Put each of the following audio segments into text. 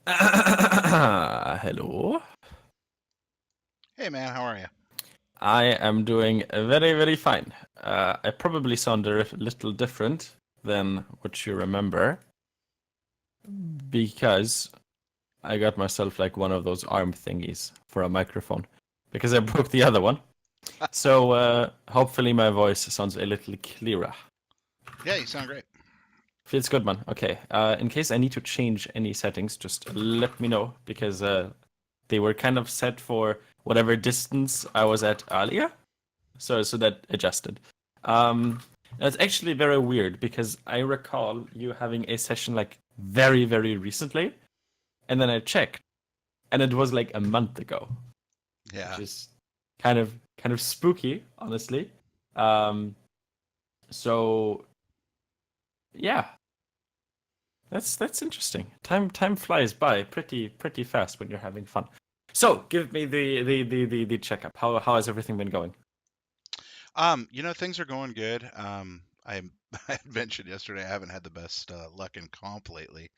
Hello. Hey man, how are you? I am doing very, very fine. I probably sound a little different than what you remember because I got myself like one of those arm thingies for a microphone because I broke the other one. So hopefully my voice sounds a little clearer. Yeah, you sound great. Feels good, man. Okay. In case I need to change any settings, just let me know because they were kind of set for whatever distance I was at earlier. So that adjusted. Um, that's actually very weird because I recall you having a session like very, very recently, and then I checked, and it was like a month ago, which Yeah. is kind of spooky, honestly. Um, so yeah, that's interesting. Time flies by pretty fast when you're having fun. So give me the checkup. How has everything been going? Things are going good. I I had mentioned yesterday I haven't had the best luck in comp lately,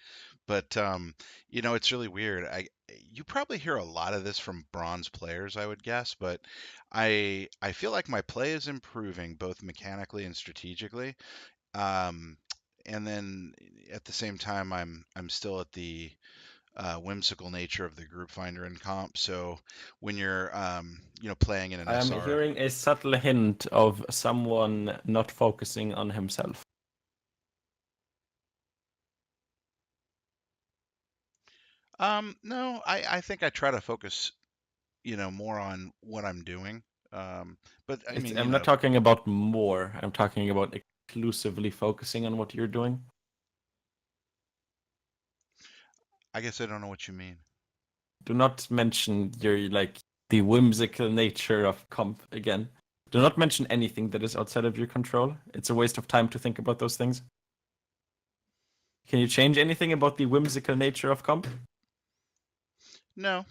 but it's really weird. You probably hear a lot of this from bronze players, I would guess, but I feel like my play is improving both mechanically and strategically. Um, and then at the same time, I'm still at the whimsical nature of the group finder and comp. So when you're playing in an I am SR, hearing a subtle hint of someone not focusing on himself. no, I think I try to focus, more on what I'm doing. Um, but I mean, I'm not talking about more. I'm talking about exclusively focusing on what you're doing. I guess I don't know what you mean. Do not mention your like the whimsical nature of comp again. Do not mention anything that is outside of your control. It's a waste of time to think about those things. Can you change anything about the whimsical nature of comp? No,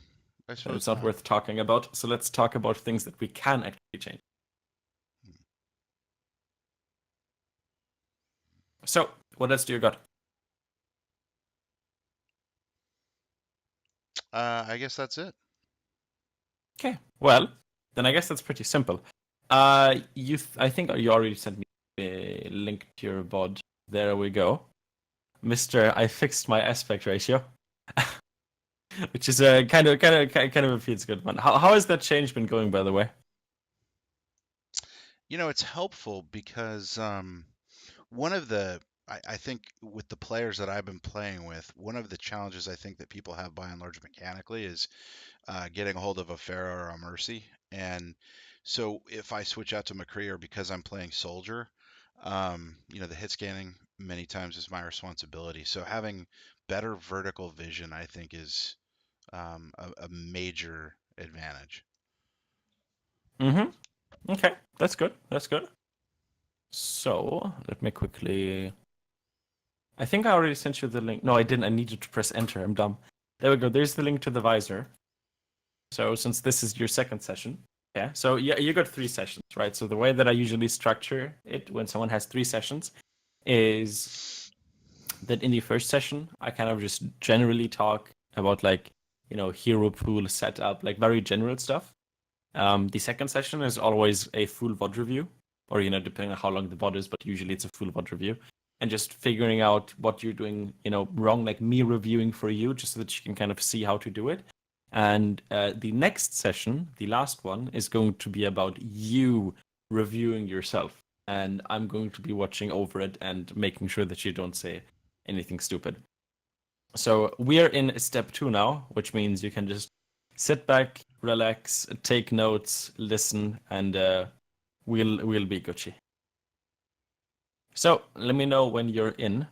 I Then it's suppose not not. worth talking about. So let's talk about things that we can actually change. So, what else do you got? I guess that's it. Okay. Well, then I guess that's pretty simple. I think you already sent me a link to your bod. There we go, Mister. I fixed my aspect ratio, which is a kind of a feels good one. How has that change been going, by the way? It's helpful because one of the I think with the players that I've been playing with, one of the challenges I think that people have by and large mechanically is getting a hold of a Pharaoh or a Mercy. And so if I switch out to McCree or because I'm playing Soldier, the hit scanning many times is my responsibility. So having better vertical vision, I think, is a major advantage. Mm-hmm. Okay, that's good. That's good. So let me quickly. I think I already sent you the link. No, I didn't. I needed to press enter. I'm dumb. There we go. There's the link to the visor. So since this is your second session, yeah. So yeah, you got 3 sessions, right? So the way that I usually structure it when someone has 3 sessions is that in the first session, I kind of just generally talk about like, hero pool setup, like very general stuff. The second session is always a full VOD review, or depending on how long the VOD is, but usually it's a full VOD review, and just figuring out what you're doing, wrong, like me reviewing for you, just so that you can kind of see how to do it. And the next session, the last one, is going to be about you reviewing yourself, and I'm going to be watching over it and making sure that you don't say anything stupid. So we are in step 2 now, which means you can just sit back, relax, take notes, listen, and we'll be Gucci. So let me know when you're in.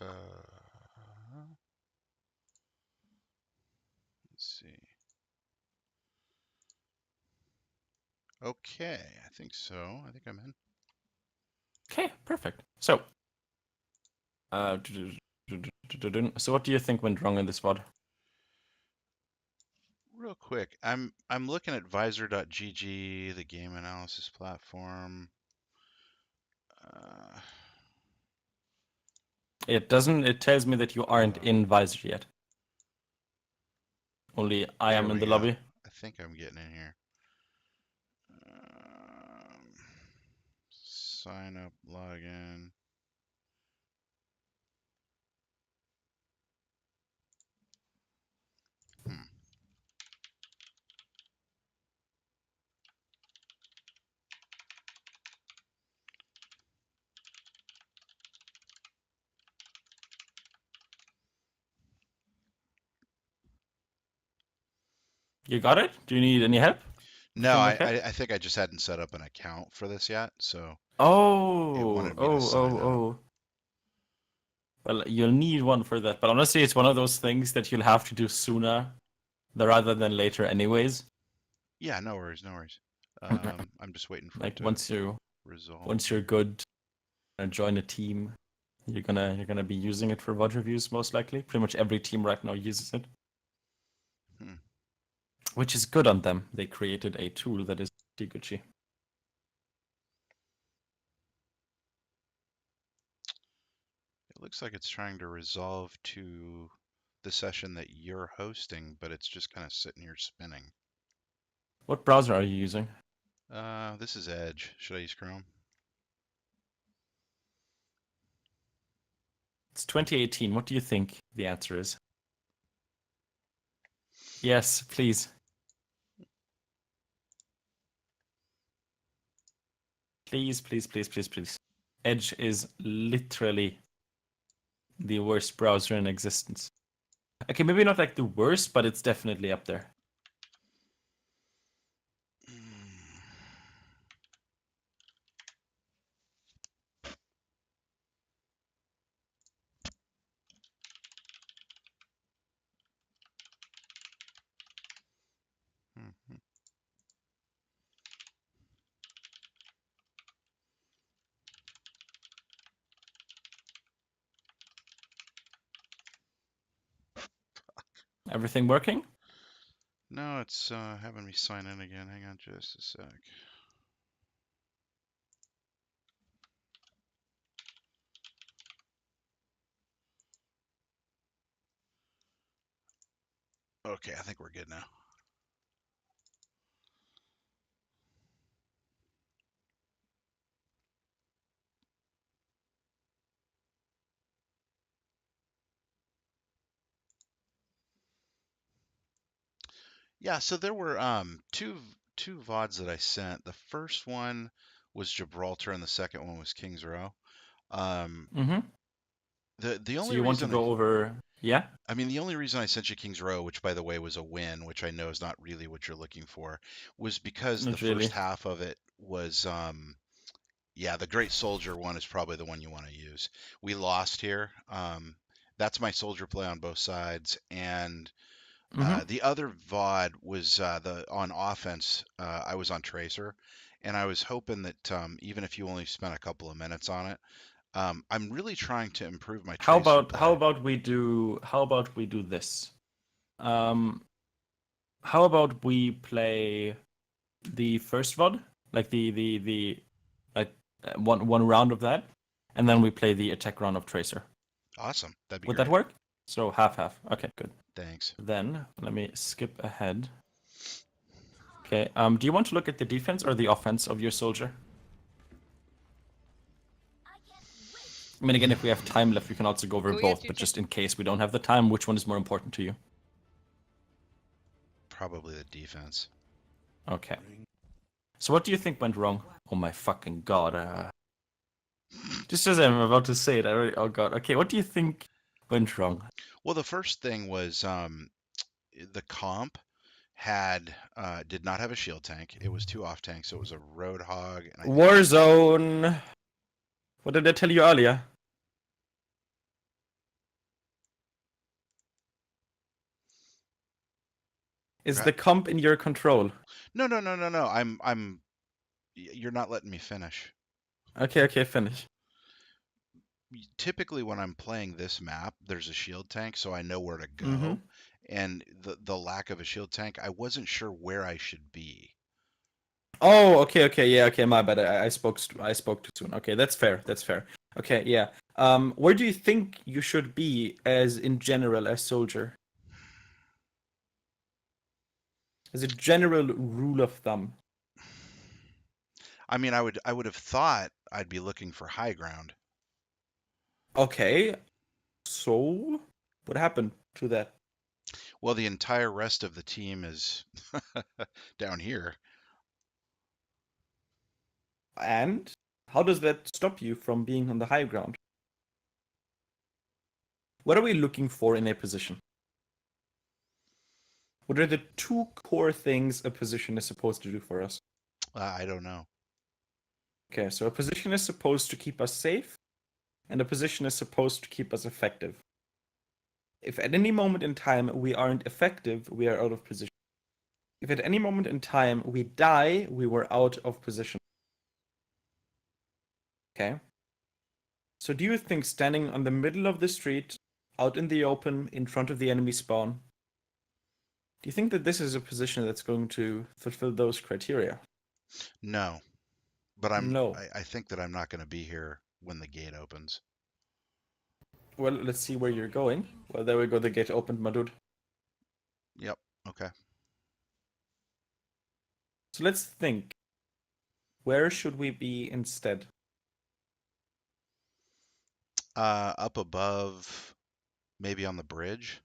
Uh, let's see. Okay, I think so. I think I'm in. Okay, perfect. So, so what do you think went wrong in this VOD? Real quick, I'm looking at visor.gg, the game analysis platform. Uh, It doesn't. It tells me that you aren't in Visor yet. Only I There am in we the go. lobby. I think I'm getting in here. Sign up, login. Hmm. You got it? Do you need any help? No, Everything okay? I think I just hadn't set up an account for this yet, so it Oh, wanted me to oh, sign oh, up. oh. Well, you'll need one for that. But honestly, it's one of those things that you'll have to do sooner rather than later, anyways. Yeah, no worries, no worries. I'm just waiting for it Like to once resolve. you're good and join a team, you're gonna be using it for VOD reviews most likely. Pretty much every team right now uses it, Hmm. which is good on them. They created a tool that is pretty Gucci. It looks like it's trying to resolve to the session that you're hosting, but it's just kind of sitting here spinning. What browser are you using? This is Edge. Should I use Chrome? It's 2018. What do you think the answer is? Yes, please. Please, please, please, please, please. Edge is literally the worst browser in existence. Okay, maybe not like the worst, but it's definitely up there. Mhm. Everything working? No, it's having me sign in again. Hang on just a sec. Okay, I think we're good now. Yeah, so there were two VODs that I sent. The first one was Gibraltar and the second one was Kings Row. Um, Mm-hmm. the So only you want to reason go over... Yeah? the only reason I sent you Kings Row, which by the way was a win, which I know is not really what you're looking for, was because the Not first really. half of it was yeah, the Great Soldier one is probably the one you want to use. We lost here. That's my soldier play on both sides, and Mm-hmm. the other VOD was the on offense. I was on Tracer, and I was hoping that even if you only spent a couple of minutes on it, I'm really trying to improve my Tracer How play. about we do this? Um, how about we play the first VOD, like the like one round of that, and then we play the attack round of Tracer. Awesome, that'd be Would that great. work? So half half. Okay, good. Thanks. Then let me skip ahead. Okay. Do you want to look at the defense or the offense of your soldier? I mean, again, if we have time left, we can also go over both. But just in case we don't have the time, which one is more important to you? Probably the defense. Okay. So what do you think went wrong? Oh my fucking god. Just as I'm about to say it, I already... Oh god. Okay, what do you think went wrong? Well, the first thing was the comp had did not have a shield tank. It was two off tanks, so it was a Roadhog, and I think it was Warzone. What did I tell you earlier? Is the comp in your control? no, no, no, no, no. You're not letting me finish. Okay, okay, finish. Typically, when I'm playing this map, there's a shield tank, so I know where to Mm-hmm. go. And the lack of a shield tank, I wasn't sure where I should be. Oh, okay, okay, yeah, okay, my bad. I spoke too soon. Okay, that's fair. That's fair. Okay, yeah. Where do you think you should be as in general as soldier? As a general rule of thumb. I mean, I would have thought I'd be looking for high ground. Okay, so what happened to that? Well, the entire rest of the team is down here. And how does that stop you from being on the high ground? What are we looking for in a position? What are the two core things a position is supposed to do for us? I don't know. Okay, so a position is supposed to keep us safe, and a position is supposed to keep us effective. If at any moment in time we aren't effective, we are out of position. If at any moment in time we die, we were out of position. Okay? So do you think standing on the middle of the street, out in the open, in front of the enemy spawn, do you think that this is a position that's going to fulfill those criteria? No, but No. I think that I'm not going to be here when the gate opens. Well, let's see where you're going. Well, there we go. The gate opened, my dude. Yep. Okay. So let's think. Where should we be instead? Up above, maybe on the bridge.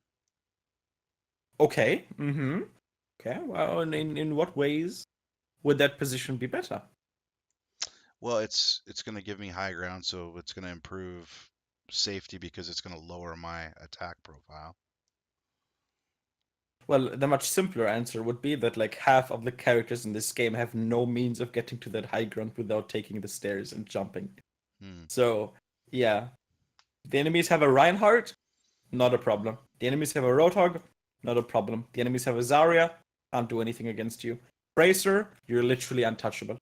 Okay. Mm-hmm. Okay. Well, in what ways would that position be better? Well, it's going to give me high ground, so it's going to improve safety because it's going to lower my attack profile. Well, the much simpler answer would be that like half of the characters in this game have no means of getting to that high ground without taking the stairs and jumping. Hmm. So, yeah. The enemies have a Reinhardt, not a problem. The enemies have a Roadhog, not a problem. The enemies have a Zarya, can't do anything against you. Bracer, you're literally untouchable.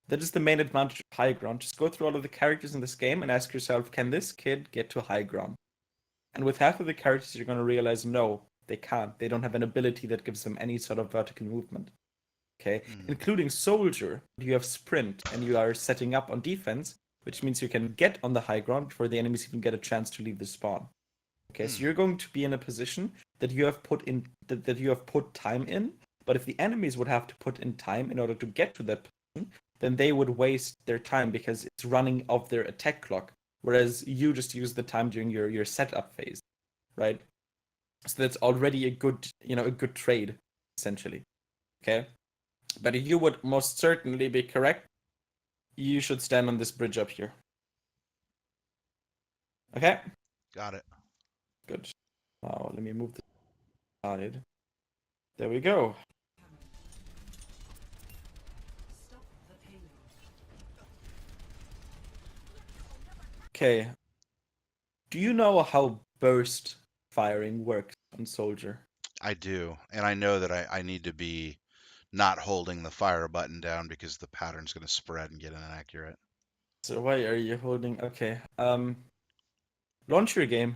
That is the main advantage of high ground. Just go through all of the characters in this game and ask yourself, can this kid get to high ground? And with half of the characters, you're going to realize no, they can't. They don't have an ability that gives them any sort of vertical movement. Okay, Hmm. including Soldier, you have Sprint and you are setting up on defense, which means you can get on the high ground before the enemies even get a chance to leave the spawn. Okay, so Hmm. you're going to be in a position that you have put in that you have put time in, but if the enemies would have to put in time in order to get to that position, then they would waste their time because it's running off their attack clock, whereas you just use the time during your setup phase, right? So that's already a good, a good trade, essentially. Okay? But you would most certainly be correct. You should stand on this bridge up here. Okay? Got it. Good. Now let me move this side. There we go. Okay. Do you know how burst firing works on Soldier? I do, and I know that I need to be not holding the fire button down because the pattern's going to spread and get inaccurate. So why are you holding? Okay. Launch your game.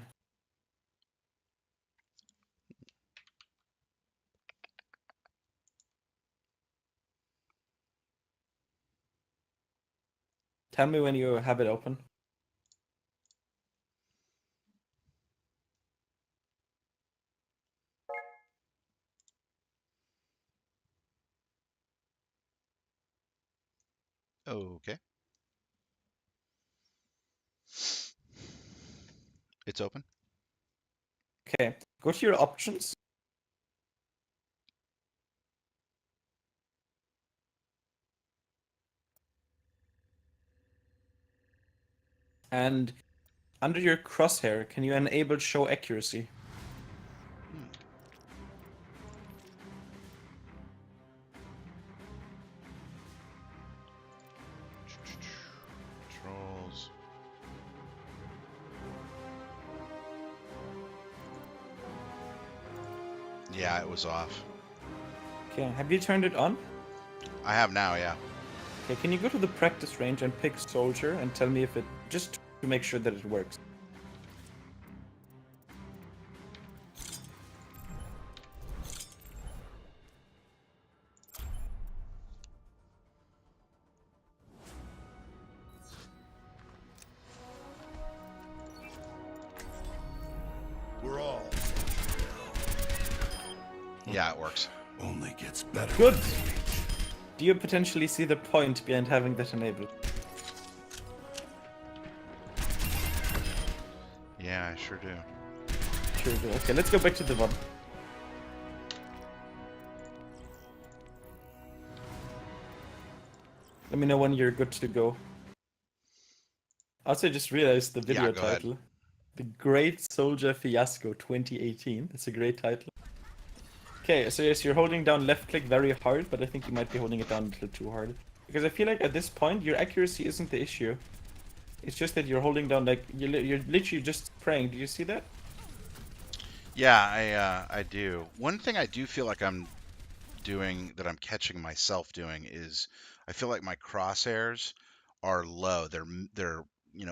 Tell me when you have it open. Okay. It's open. Okay. Go to your options and under your crosshair, can you enable show accuracy? Hmm. Controls. Yeah, it was off. Okay. Have you turned it on? I have now, yeah. Okay. Can you go to the practice range and pick Soldier and tell me if it just to make sure that it works? Yeah, it works. Only gets better. Good. Do you potentially see the point behind having that enabled? Yeah, I sure do. Sure do. Okay, let's go back to the one. Let me know when you're good to go. Also, I just realized the video go ahead. title. The Great Soldier Fiasco 2018. That's a great title. Okay, so yes, you're holding down left click very hard, but I think you might be holding it down a little too hard. Because I feel like at this point, your accuracy isn't the issue. It's just that you're holding down, like, you're literally just spraying. Do you see that? Yeah, I do. One thing I do feel like I'm doing, that I'm catching myself doing, is I feel like my crosshairs are low. They're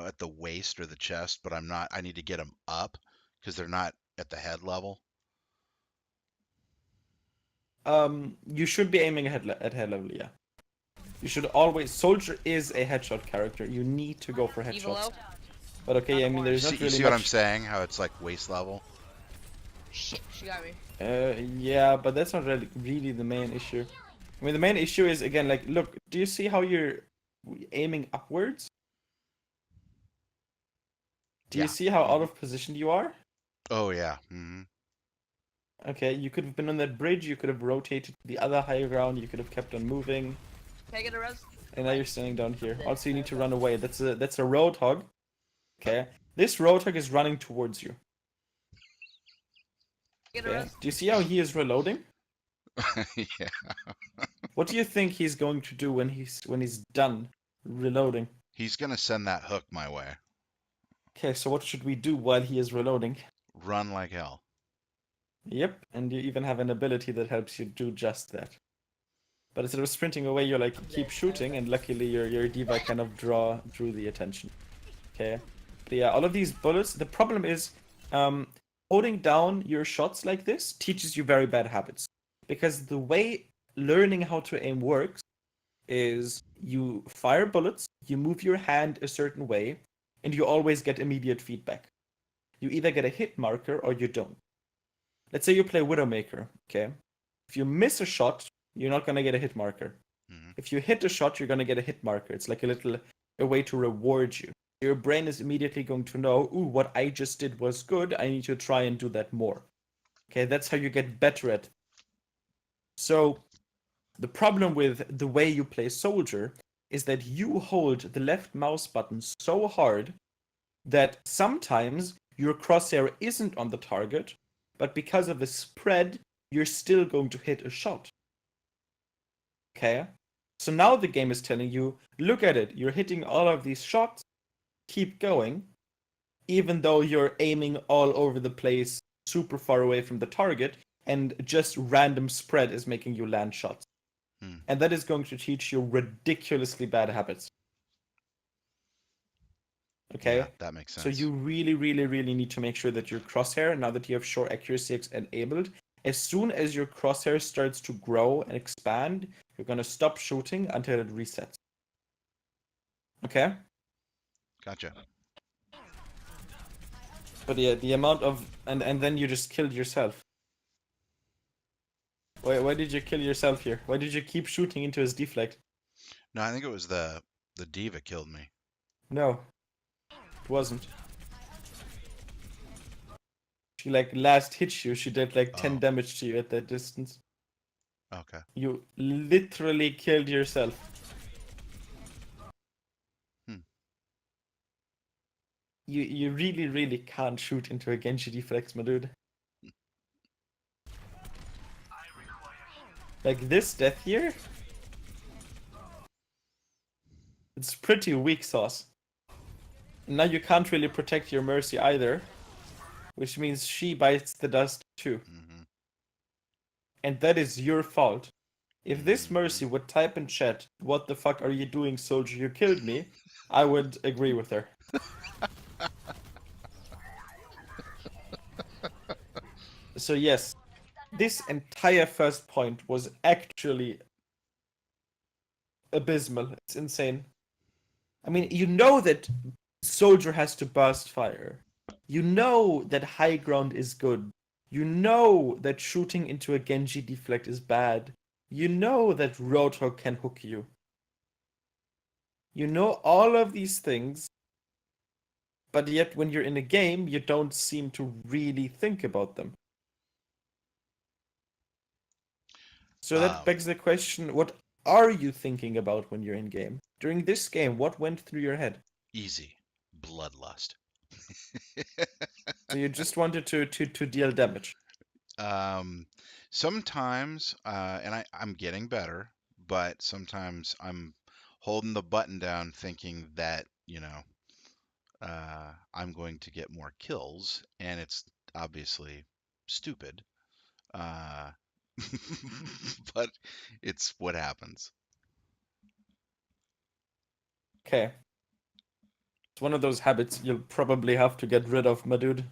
at the waist or the chest, but I'm not. I need to get them up because they're not at the head level. You should be aiming at head level, yeah. You should always... Soldier is a headshot character. You need to go for headshots. But okay, I mean, there's not really You see much... what I'm saying? How it's like waist level? Shit, she got me. Yeah, but that's not really the main issue. I mean, the main issue is, again, like, look, do you see how you're aiming upwards? Do you see how out of position you are? Oh, yeah. Mm-hmm. Okay, you could have been on that bridge, you could have rotated to the other higher ground, you could have kept on moving. Can I get a res? And now you're standing down here. Also, you need to run away. That's a roadhog. Okay, this roadhog is running towards you. Get a Okay, res? do you see how he is reloading? Yeah. What do you think he's going to do when he's done reloading? He's gonna send that hook my way. Okay, so what should we do while he is reloading? Run like hell. Yep, and you even have an ability that helps you do just that. But instead of sprinting away, you're like, keep shooting, and luckily your D.Va kind of drew the attention. Okay, but yeah, all of these bullets, the problem is, holding down your shots like this teaches you very bad habits. Because the way learning how to aim works is you fire bullets, you move your hand a certain way, and you always get immediate feedback. You either get a hit marker or you don't. Let's say you play Widowmaker, okay? If you miss a shot, you're not gonna get a hit marker. Mm-hmm. If you hit a shot, you're gonna get a hit marker. It's like a way to reward you. Your brain is immediately going to know, ooh, what I just did was good, I need to try and do that more. Okay, that's how you get better at it. So, the problem with the way you play Soldier is that you hold the left mouse button so hard that sometimes your crosshair isn't on the target, but because of the spread, you're still going to hit a shot. Okay? So now the game is telling you, look at it, you're hitting all of these shots, keep going, even though you're aiming all over the place, super far away from the target, and just random spread is making you land shots. And that is going to teach you ridiculously bad habits. Okay? Yeah, that makes sense. So you really, really, really need to make sure that your crosshair, now that you have short accuracy enabled, as soon as your crosshair starts to grow and expand, you're going to stop shooting until it resets. Okay? Gotcha. But yeah, the amount of... And then you just killed yourself. Why did you kill yourself here? Why did you keep shooting into his deflect? No, I think it was the D.Va killed me. No. It wasn't. She like last hit you, she did like 10 damage to you at that distance. Okay. You literally killed yourself. You really, really can't shoot into a Genji deflex, my dude. Like this death here? It's pretty weak sauce. And now you can't really protect your Mercy either. Which means she bites the dust too. Mm-hmm. And that is your fault. If this Mercy would type in chat, what the fuck are you doing, soldier, you killed me, I would agree with her. So yes, this entire first point was actually abysmal. It's insane. I mean, you know that soldier has to burst fire. You know that high ground is good. You know that shooting into a Genji deflect is bad. You know that Roadhog can hook you. You know all of these things, but yet when you're in a game, you don't seem to really think about them. So that begs the question, what are you thinking about when you're in game? During this game, what went through your head? Easy. Bloodlust. So you just wanted to deal damage. Sometimes, and I'm getting better, but sometimes I'm holding the button down thinking that, I'm going to get more kills, and it's obviously stupid. Uh, but it's what happens. Okay. It's one of those habits you'll probably have to get rid of, my dude.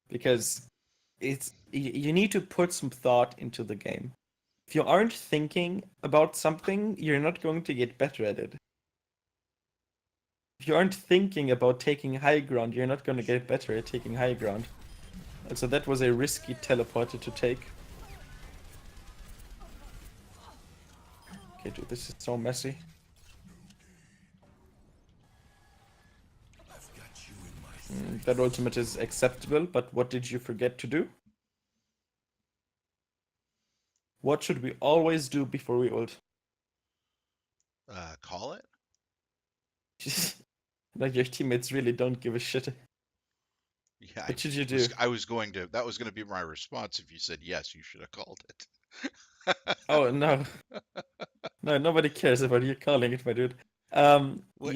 Because you need to put some thought into the game. If you aren't thinking about something, you're not going to get better at it. If you aren't thinking about taking high ground, you're not going to get better at taking high ground. And so that was a risky teleporter to take. Okay, dude, this is so messy. That ultimate is acceptable, but what did you forget to do? What should we always do before we ult? Call it? Like your teammates really don't give a shit. Yeah, What should you do? that was going to be my response if you said yes, you should have called it. Oh no. No, nobody cares about you calling it, my dude. You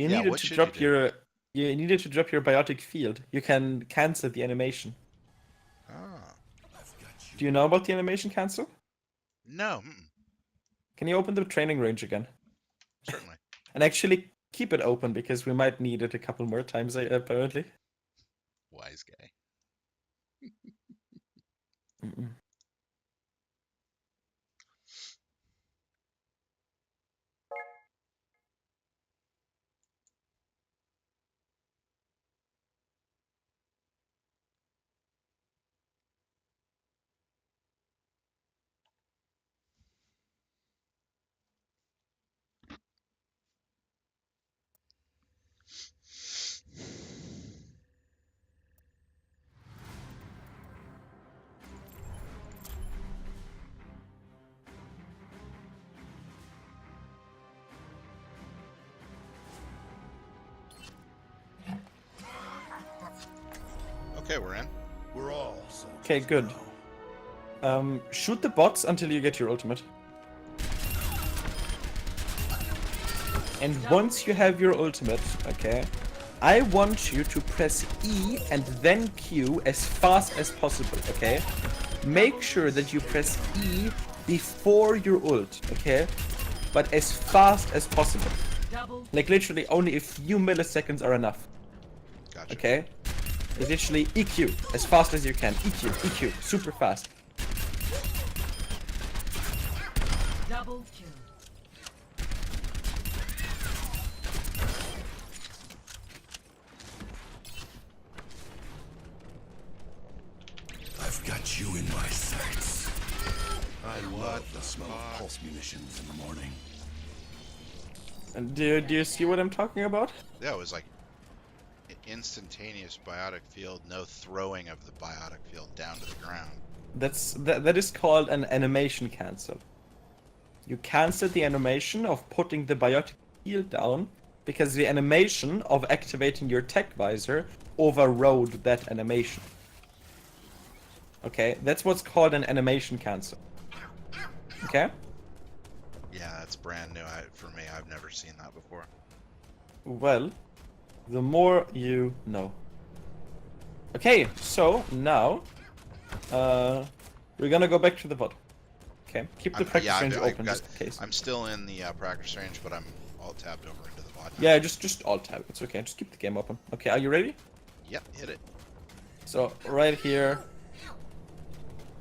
needed to drop your biotic field. You can cancel the animation. Ah. Do you know about the animation cancel? No. Can you open the training range again? Certainly. And actually keep it open because we might need it a couple more times apparently. Wise guy. Okay, we're in. We're all Okay, good. Shoot the bots until you get your ultimate. And once you have your ultimate, okay, I want you to press E and then Q as fast as possible, okay? Make sure that you press E before your ult, okay? But as fast as possible. Like literally only a few milliseconds are enough. Gotcha. Okay? It's literally EQ as fast as you can. EQ, EQ, super fast. Double kill. I've got you in my sights. I love the smell of pulse munitions in the morning. And do you see what I'm talking about? Yeah, it was like instantaneous biotic field, no throwing of the biotic field down to the ground. That is called an animation cancel. You cancel the animation of putting the biotic field down because the animation of activating your tech visor overrode that animation. Okay, that's what's called an animation cancel. Okay? Yeah, that's brand new for me. I've never seen that before. Well, the more you know. Okay, so now we're gonna go back to the bot. Okay, keep the practice range open just in case. I'm still in the practice range, but I'm all tabbed over into the bot. Yeah, just alt tab. It's okay. Just keep the game open. Okay, are you ready? Yep, hit it. So right here,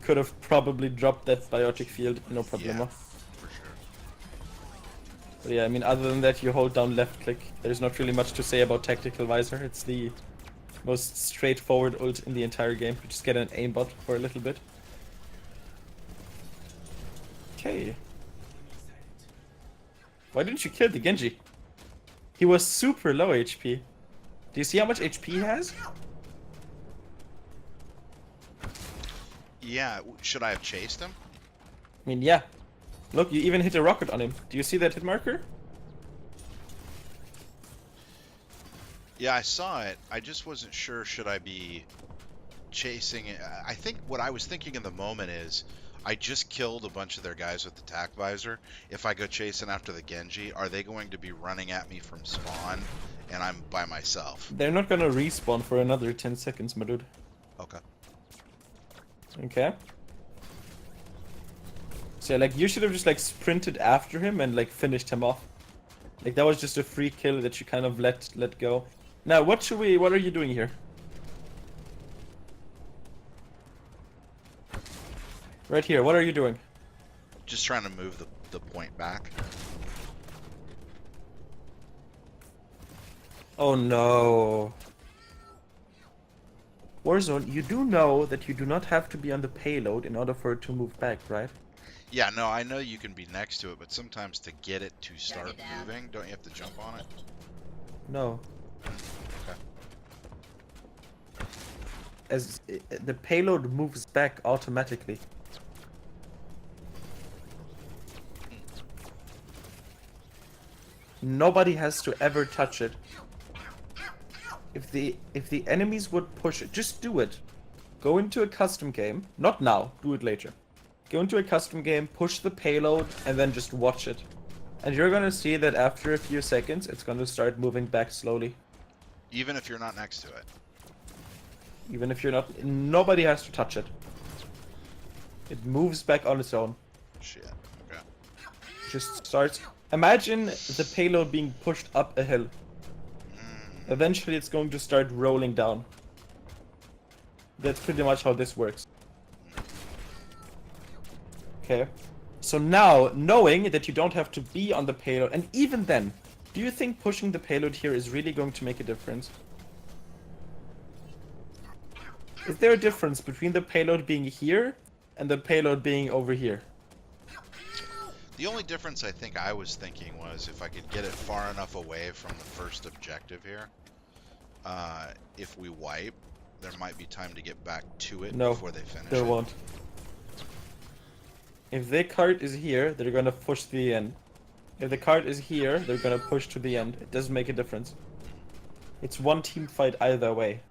could have probably dropped that biotic field, no problem. Yeah, for sure. But yeah, I mean, other than that, you hold down left click. There's not really much to say about tactical visor. It's Most straightforward ult in the entire game. You just get an aimbot for a little bit. Okay. Why didn't you kill the Genji? He was super low HP. Do you see how much HP he has? Yeah, should I have chased him? I mean, yeah. Look, you even hit a rocket on him. Do you see that hit marker? Yeah, I saw it. I just wasn't sure, should I be chasing it? I think what I was thinking in the moment is, I just killed a bunch of their guys with the tac visor. If I go chasing after the Genji, are they going to be running at me from spawn, and I'm by myself? They're not gonna respawn for another 10 seconds, my dude. Okay. Okay. So, like, you should have just, like, sprinted after him and, like, finished him off. Like, that was just a free kill that you kind of let go. Now, what are you doing here? Right here, what are you doing? Just trying to move the point back. Oh no. Warzone, you do know that you do not have to be on the payload in order for it to move back, right? Yeah, no, I know you can be next to it, but sometimes to get it to start it down. moving, don't you have to jump on it? No. Okay. As the payload moves back automatically. Nobody has to ever touch it. If the enemies would push it, just do it. Go into a custom game. Not now, do it later. Go into a custom game, push the payload, and then just watch it. And you're gonna see that after a few seconds, it's gonna start moving back slowly. Even if you're not next to it. Even if you're not, nobody has to touch it. It moves back on its own. Shit. Okay. Just starts. Imagine the payload being pushed up a hill. Eventually it's going to start rolling down. That's pretty much how this works. Okay. So now, knowing that you don't have to be on the payload, and even then, do you think pushing the payload here is really going to make a difference? Is there a difference between the payload being here and the payload being over here? The only difference I think I was thinking was if I could get it far enough away from the first objective here, if we wipe, there might be time to get back to it before they finish there it. won't. If the cart is here, they're gonna push to the end. If the cart is here, they're gonna push to the end. It doesn't make a difference. It's one team fight either way.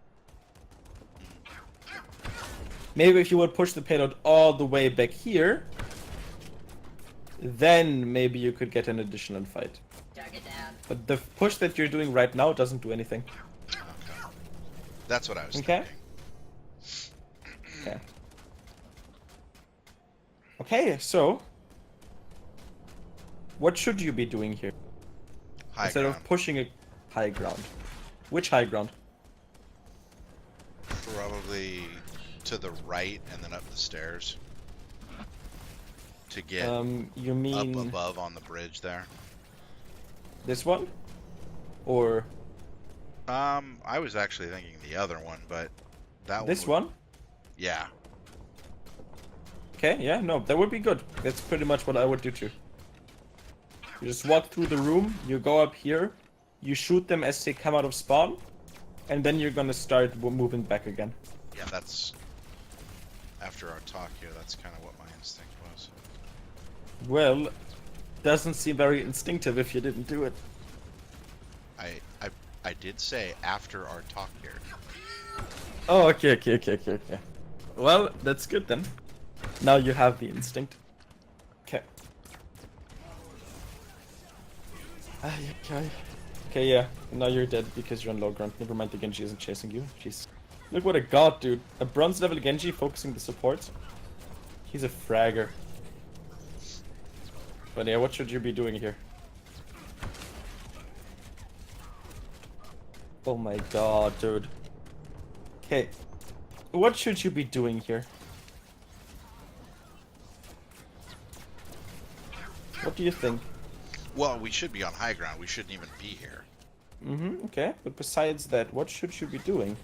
Maybe if you would push the payload all the way back here, then maybe you could get an additional fight. Target down. But the push that you're doing right now doesn't do anything. Okay. That's what I was Okay. thinking. Okay. Okay, so what should you be doing here? High Instead ground. of pushing a high ground. Which high ground? Probably to the right and then up the stairs. To get You mean up above on the bridge there. this one? Or I was actually thinking the other one, but that this one. one? Yeah. Okay, yeah, no, that would be good. That's pretty much what I would do too. You just walk through the room, you go up here, you shoot them as they come out of spawn, and then you're gonna start moving back again. Yeah, that's after our talk here. That's kind of what my instinct was. Well, doesn't seem very instinctive if you didn't do it. I did say after our talk here. Oh, okay. Well, that's good then. Now you have the instinct. Okay. Okay. Okay, yeah. Now you're dead because you're on low ground. Never mind, the Genji isn't chasing you. Jeez. Look what a god, dude. A bronze level Genji focusing the supports. He's a fragger. But yeah, what should you be doing here? Oh my god, dude. Okay. What should you be doing here? What do you think? Well, we should be on high ground. We shouldn't even be here. Okay. But besides that, what should you be doing?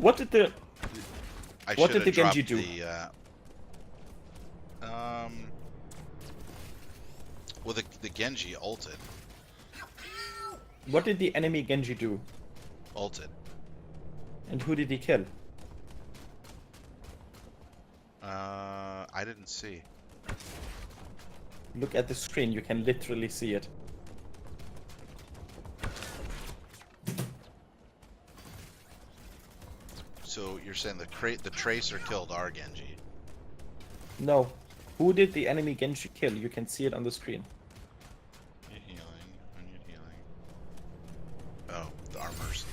What did the I What should did have the Genji dropped do? Well, the Genji ulted. What did the enemy Genji do? Ulted. And who did he kill? I didn't see. Look at the screen, you can literally see it. So you're saying the Tracer killed our Genji? No. Who did the enemy Genji kill? You can see it on the screen. I need healing. I need healing. Oh, our Mercy.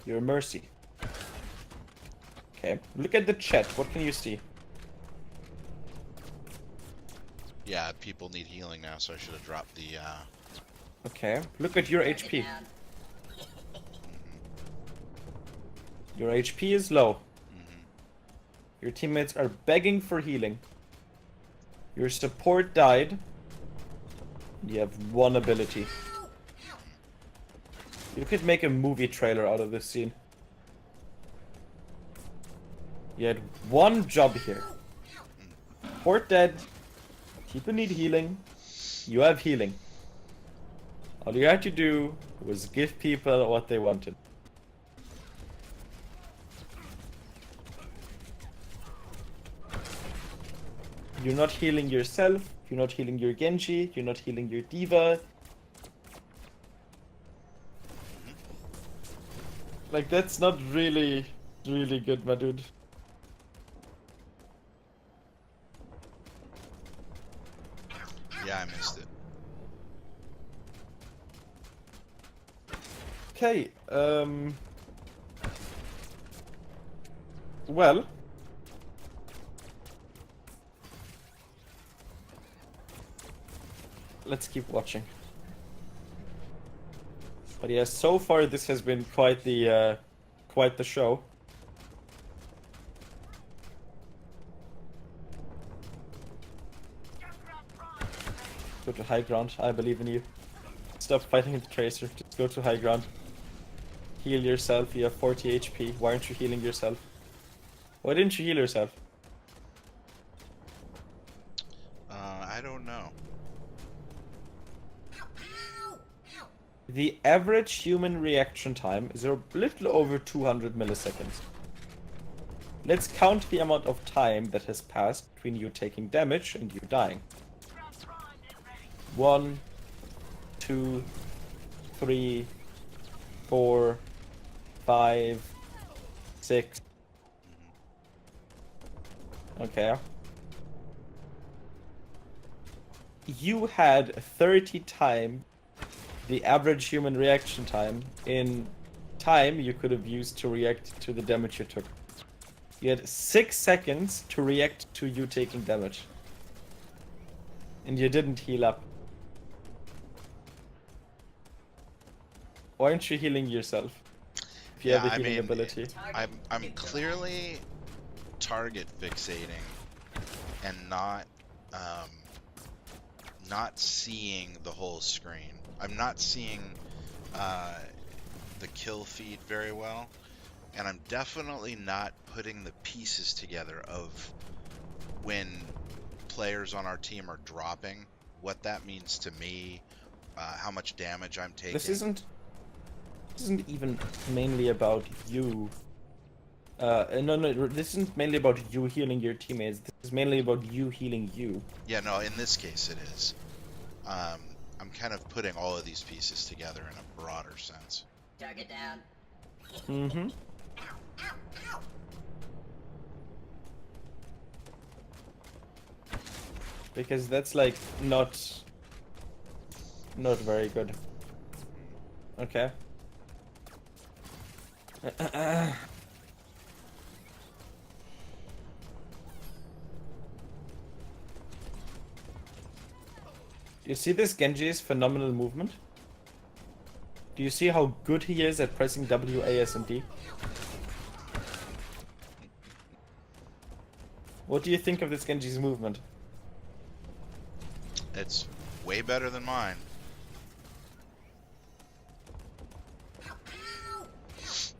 Your Mercy. Okay, look at the chat. What can you see? Yeah, people need healing now, so I should have dropped the. Okay, look at your Drag it HP. down. Your HP is low. Mhm. Your teammates are begging for healing. Your support died. You have one ability. You could make a movie trailer out of this scene. You had one job here. Support dead. People need healing. You have healing. All you had to do was give people what they wanted. You're not healing yourself, you're not healing your Genji, you're not healing your Diva. Like, that's not really good, my dude. Yeah, I missed it. Okay, well, let's keep watching. But yeah, so far this has been quite the show. Go to high ground. I believe in you. Stop fighting the Tracer. Just go to high ground. Heal yourself. You have 40 HP. Why aren't you healing yourself? Why didn't you heal yourself? I don't know. The average human reaction time is a little over 200 milliseconds. Let's count the amount of time that has passed between you taking damage and you dying. 1, 2, 3, 4, 5, 6. Okay. You had 30 times the average human reaction time in time you could have used to react to the damage you took. You had 6 seconds to react to you taking damage. And you didn't heal up. Why aren't you healing yourself? If you have a healing ability. I'm clearly target fixating and not seeing the whole screen. I'm not seeing the kill feed very well, and I'm definitely not putting the pieces together of when players on our team are dropping, what that means to me, how much damage I'm taking. This isn't even mainly about you. No, this isn't mainly about you healing your teammates. This is mainly about you healing you. Yeah, no, in this case it is. I'm kind of putting all of these pieces together in a broader sense. Target down. Mm-hmm. Because that's like not very good. Okay. You see this Genji's phenomenal movement? Do you see how good he is at pressing W, A, S, and D? What do you think of this Genji's movement? It's way better than mine.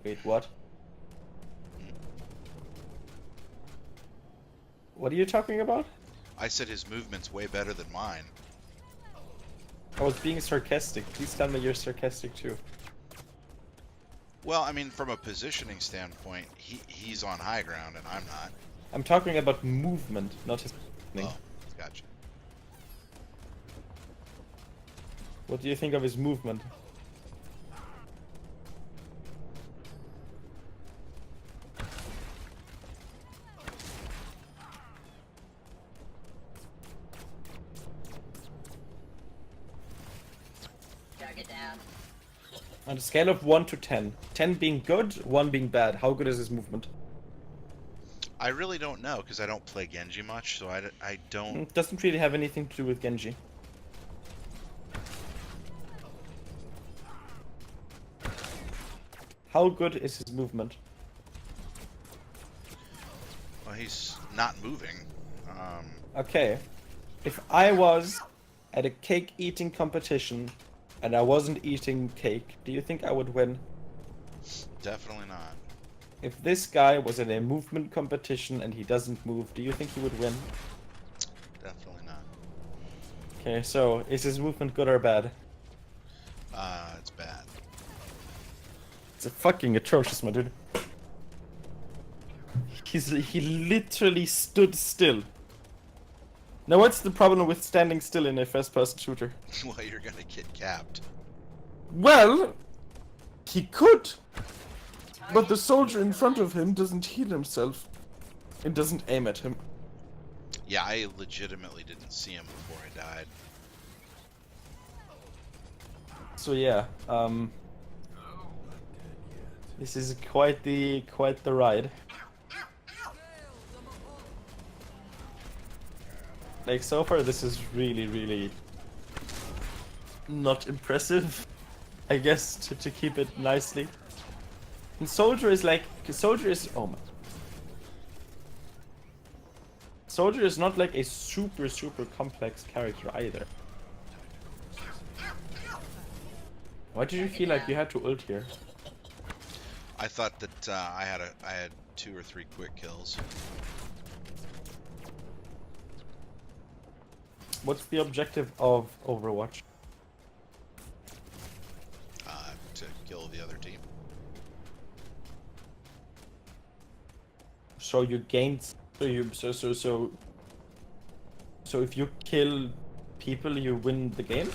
Wait, what? What are you talking about? I said his movement's way better than mine. I was being sarcastic. Please tell me you're sarcastic too. Well, I mean, from a positioning standpoint, he's on high ground and I'm not. I'm talking about movement, not his thing. Oh, gotcha. What do you think of his movement? Drag it down. On a scale of 1 to 10. 10 being good, 1 being bad. How good is his movement? I really don't know because I don't play Genji much, so I don't. It doesn't really have anything to do with Genji. How good is his movement? Well, he's not moving. Okay. If I was at a cake eating competition and I wasn't eating cake, do you think I would win? Definitely not. If this guy was in a movement competition and he doesn't move, do you think he would win? Definitely not. Okay, so is his movement good or bad? It's bad. It's a fucking atrocious, my dude. He literally stood still. Now what's the problem with standing still in a first-person shooter? Well, you're gonna get capped. Well, he could. But the soldier in front of him doesn't heal himself. It doesn't aim at him. Yeah, I legitimately didn't see him before I died. So yeah, this is quite the ride. Like so far, this is really not impressive. I guess to keep it nicely. And Soldier is like oh my. Soldier is not like a super complex character either. Why did you feel like you had to ult here? I thought that I had 2 or 3 quick kills. What's the objective of Overwatch? To kill the other team. So you gained. So if you kill people, you win the game.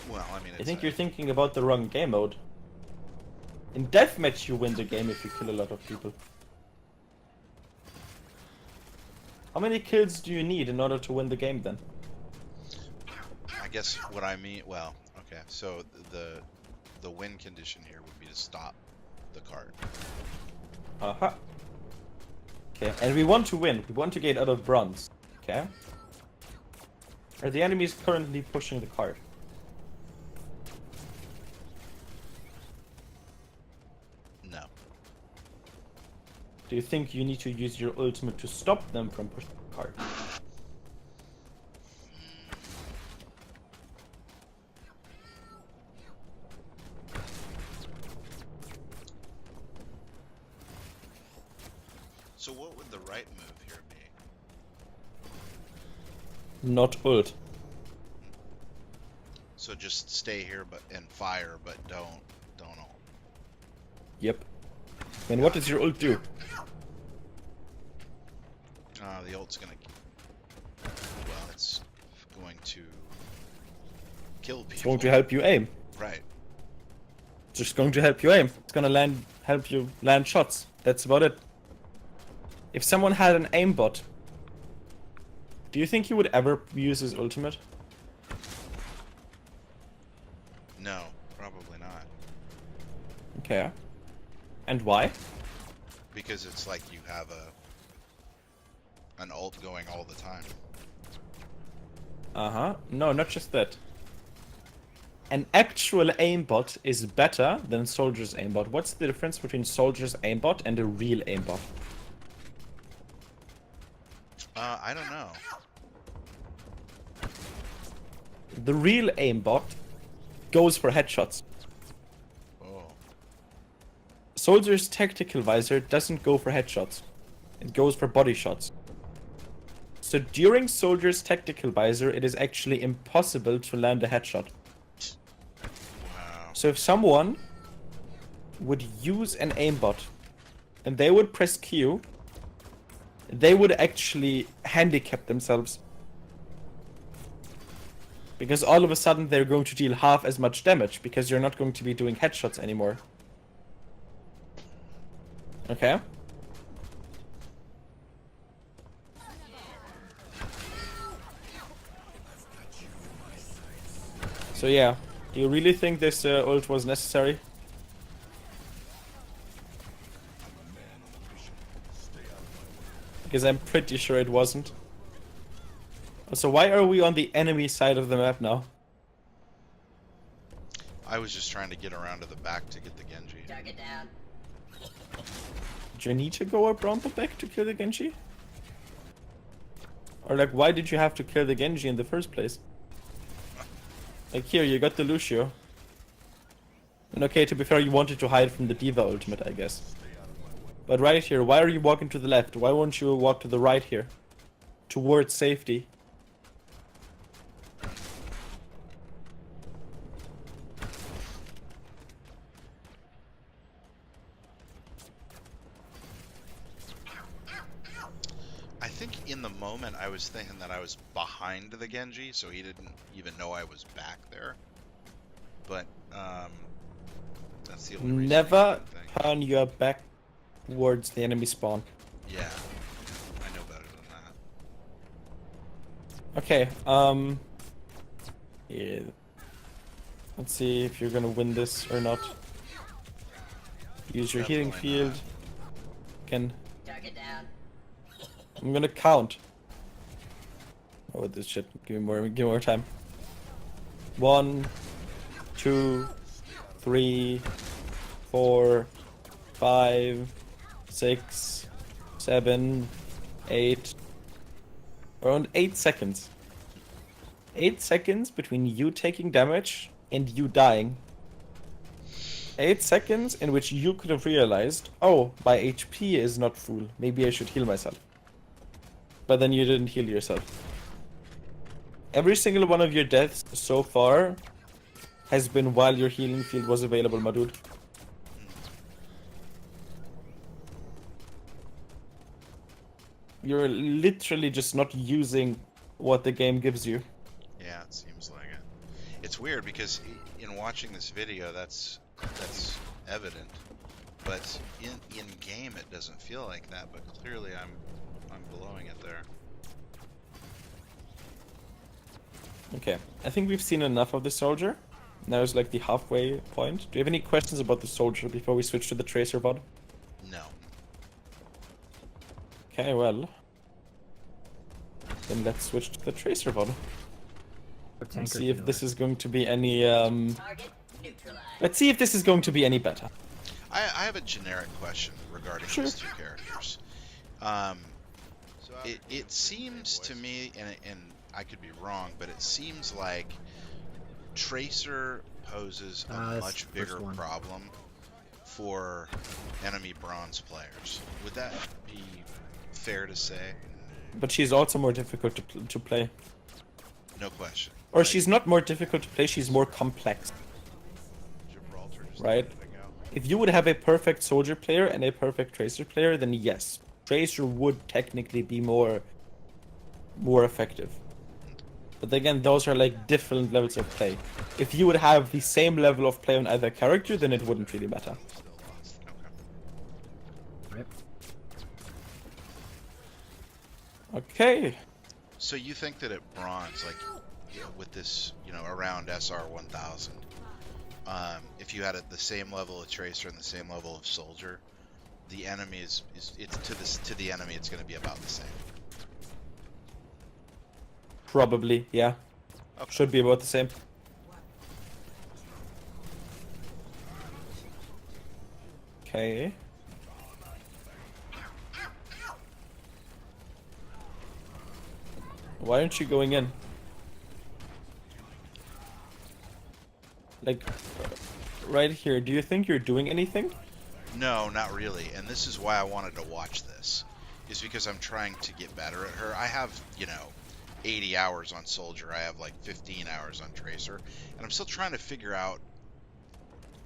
Well, I mean, I think you're thinking about the wrong game mode. In deathmatch, you win the game if you kill a lot of people. How many kills do you need in order to win the game then? I guess what I mean. Well, okay. So the win condition here would be to stop the card. Uh-huh. Okay, and we want to win. We want to get out of bronze. Okay? Are the enemies currently pushing the card? No. Do you think you need to use your ultimate to stop them from pushing the card? So what would the right move here be? Not ult. So just stay here and fire, but don't ult. Yep. And what does your ult do? The ult's gonna. Well, it's going to kill people. It's going to help you aim. Right. It's just going to help you aim. It's gonna help you land shots. That's about it. If someone had an aimbot, do you think he would ever use his ultimate? No, probably not. Okay. And why? Because it's like you have an ult going all the time. Uh-huh. No, not just that. An actual aimbot is better than Soldier's aimbot. What's the difference between Soldier's aimbot and a real aimbot? I don't know. The real aimbot goes for headshots. Oh. Soldier's tactical visor doesn't go for headshots. It goes for body shots. So during Soldier's tactical visor, it is actually impossible to land a headshot. Wow. So if someone would use an aimbot and they would press Q, they would actually handicap themselves. Because all of a sudden they're going to deal half as much damage because you're not going to be doing headshots anymore. Okay? So yeah, do you really think this ult was necessary? Because I'm pretty sure it wasn't. So why are we on the enemy side of the map now? I was just trying to get around to the back to get the Genji. Target down. Do you need to go around the back to kill the Genji? Or like, why did you have to kill the Genji in the first place? Like here, you got the Lucio. And okay, to be fair, you wanted to hide from the D.Va ultimate, I guess. But right here, why are you walking to the left? Why won't you walk to the right here? Towards safety. I think in the moment I was thinking that I was behind the Genji, so he didn't even know I was back there. But that's the only reason. Never turn your back towards the enemy spawn. Yeah, I know better than that. Okay, yeah. Let's see if you're gonna win this or not. Use your healing Definitely field. not. Can Target down. I'm gonna count. Oh, this shit. Give me more time. 1, 2, 3, 4, 5, 6, 7, 8. Around 8 seconds. 8 seconds between you taking damage and you dying. 8 seconds in which you could have realized, oh, my HP is not full. Maybe I should heal myself. But then you didn't heal yourself. Every single one of your deaths so far has been while your healing field was available, my dude. You're literally just not using what the game gives you. Yeah, it seems like it. It's weird because in watching this video, that's evident, but in game it doesn't feel like that. But clearly, I'm blowing it there. Okay, I think we've seen enough of the soldier. Now is like the halfway point. Do you have any questions about the soldier before we switch to the tracer VOD? No. Okay, well. Then let's switch to the tracer VOD. Let's see if this is going to be any Target neutralized. let's see if this is going to be any better. I have a generic question regarding Sure. these two characters. It seems to me, and I could be wrong, but it seems like Tracer poses a much bigger problem for enemy bronze players. Would that be fair to say? But she's also more difficult to play. No question. Or she's not more difficult to play, she's more complex. Right? If you would have a perfect soldier player and a perfect tracer player, then yes, tracer would technically be more effective. But again, those are like different levels of play. If you would have the same level of play on either character, then it wouldn't really matter. Okay. So you think that at bronze, like with this, around SR 1000, if you had the same level of tracer and the same level of soldier, the enemy to the enemy it's going to be about the same. Probably, yeah. Okay. Should be about the same. Okay. Why aren't you going in? Like, right here, do you think you're doing anything? No, not really. And this is why I wanted to watch this, is because I'm trying to get better at her. I have, 80 hours on Soldier. I have like 15 hours on Tracer, and I'm still trying to figure out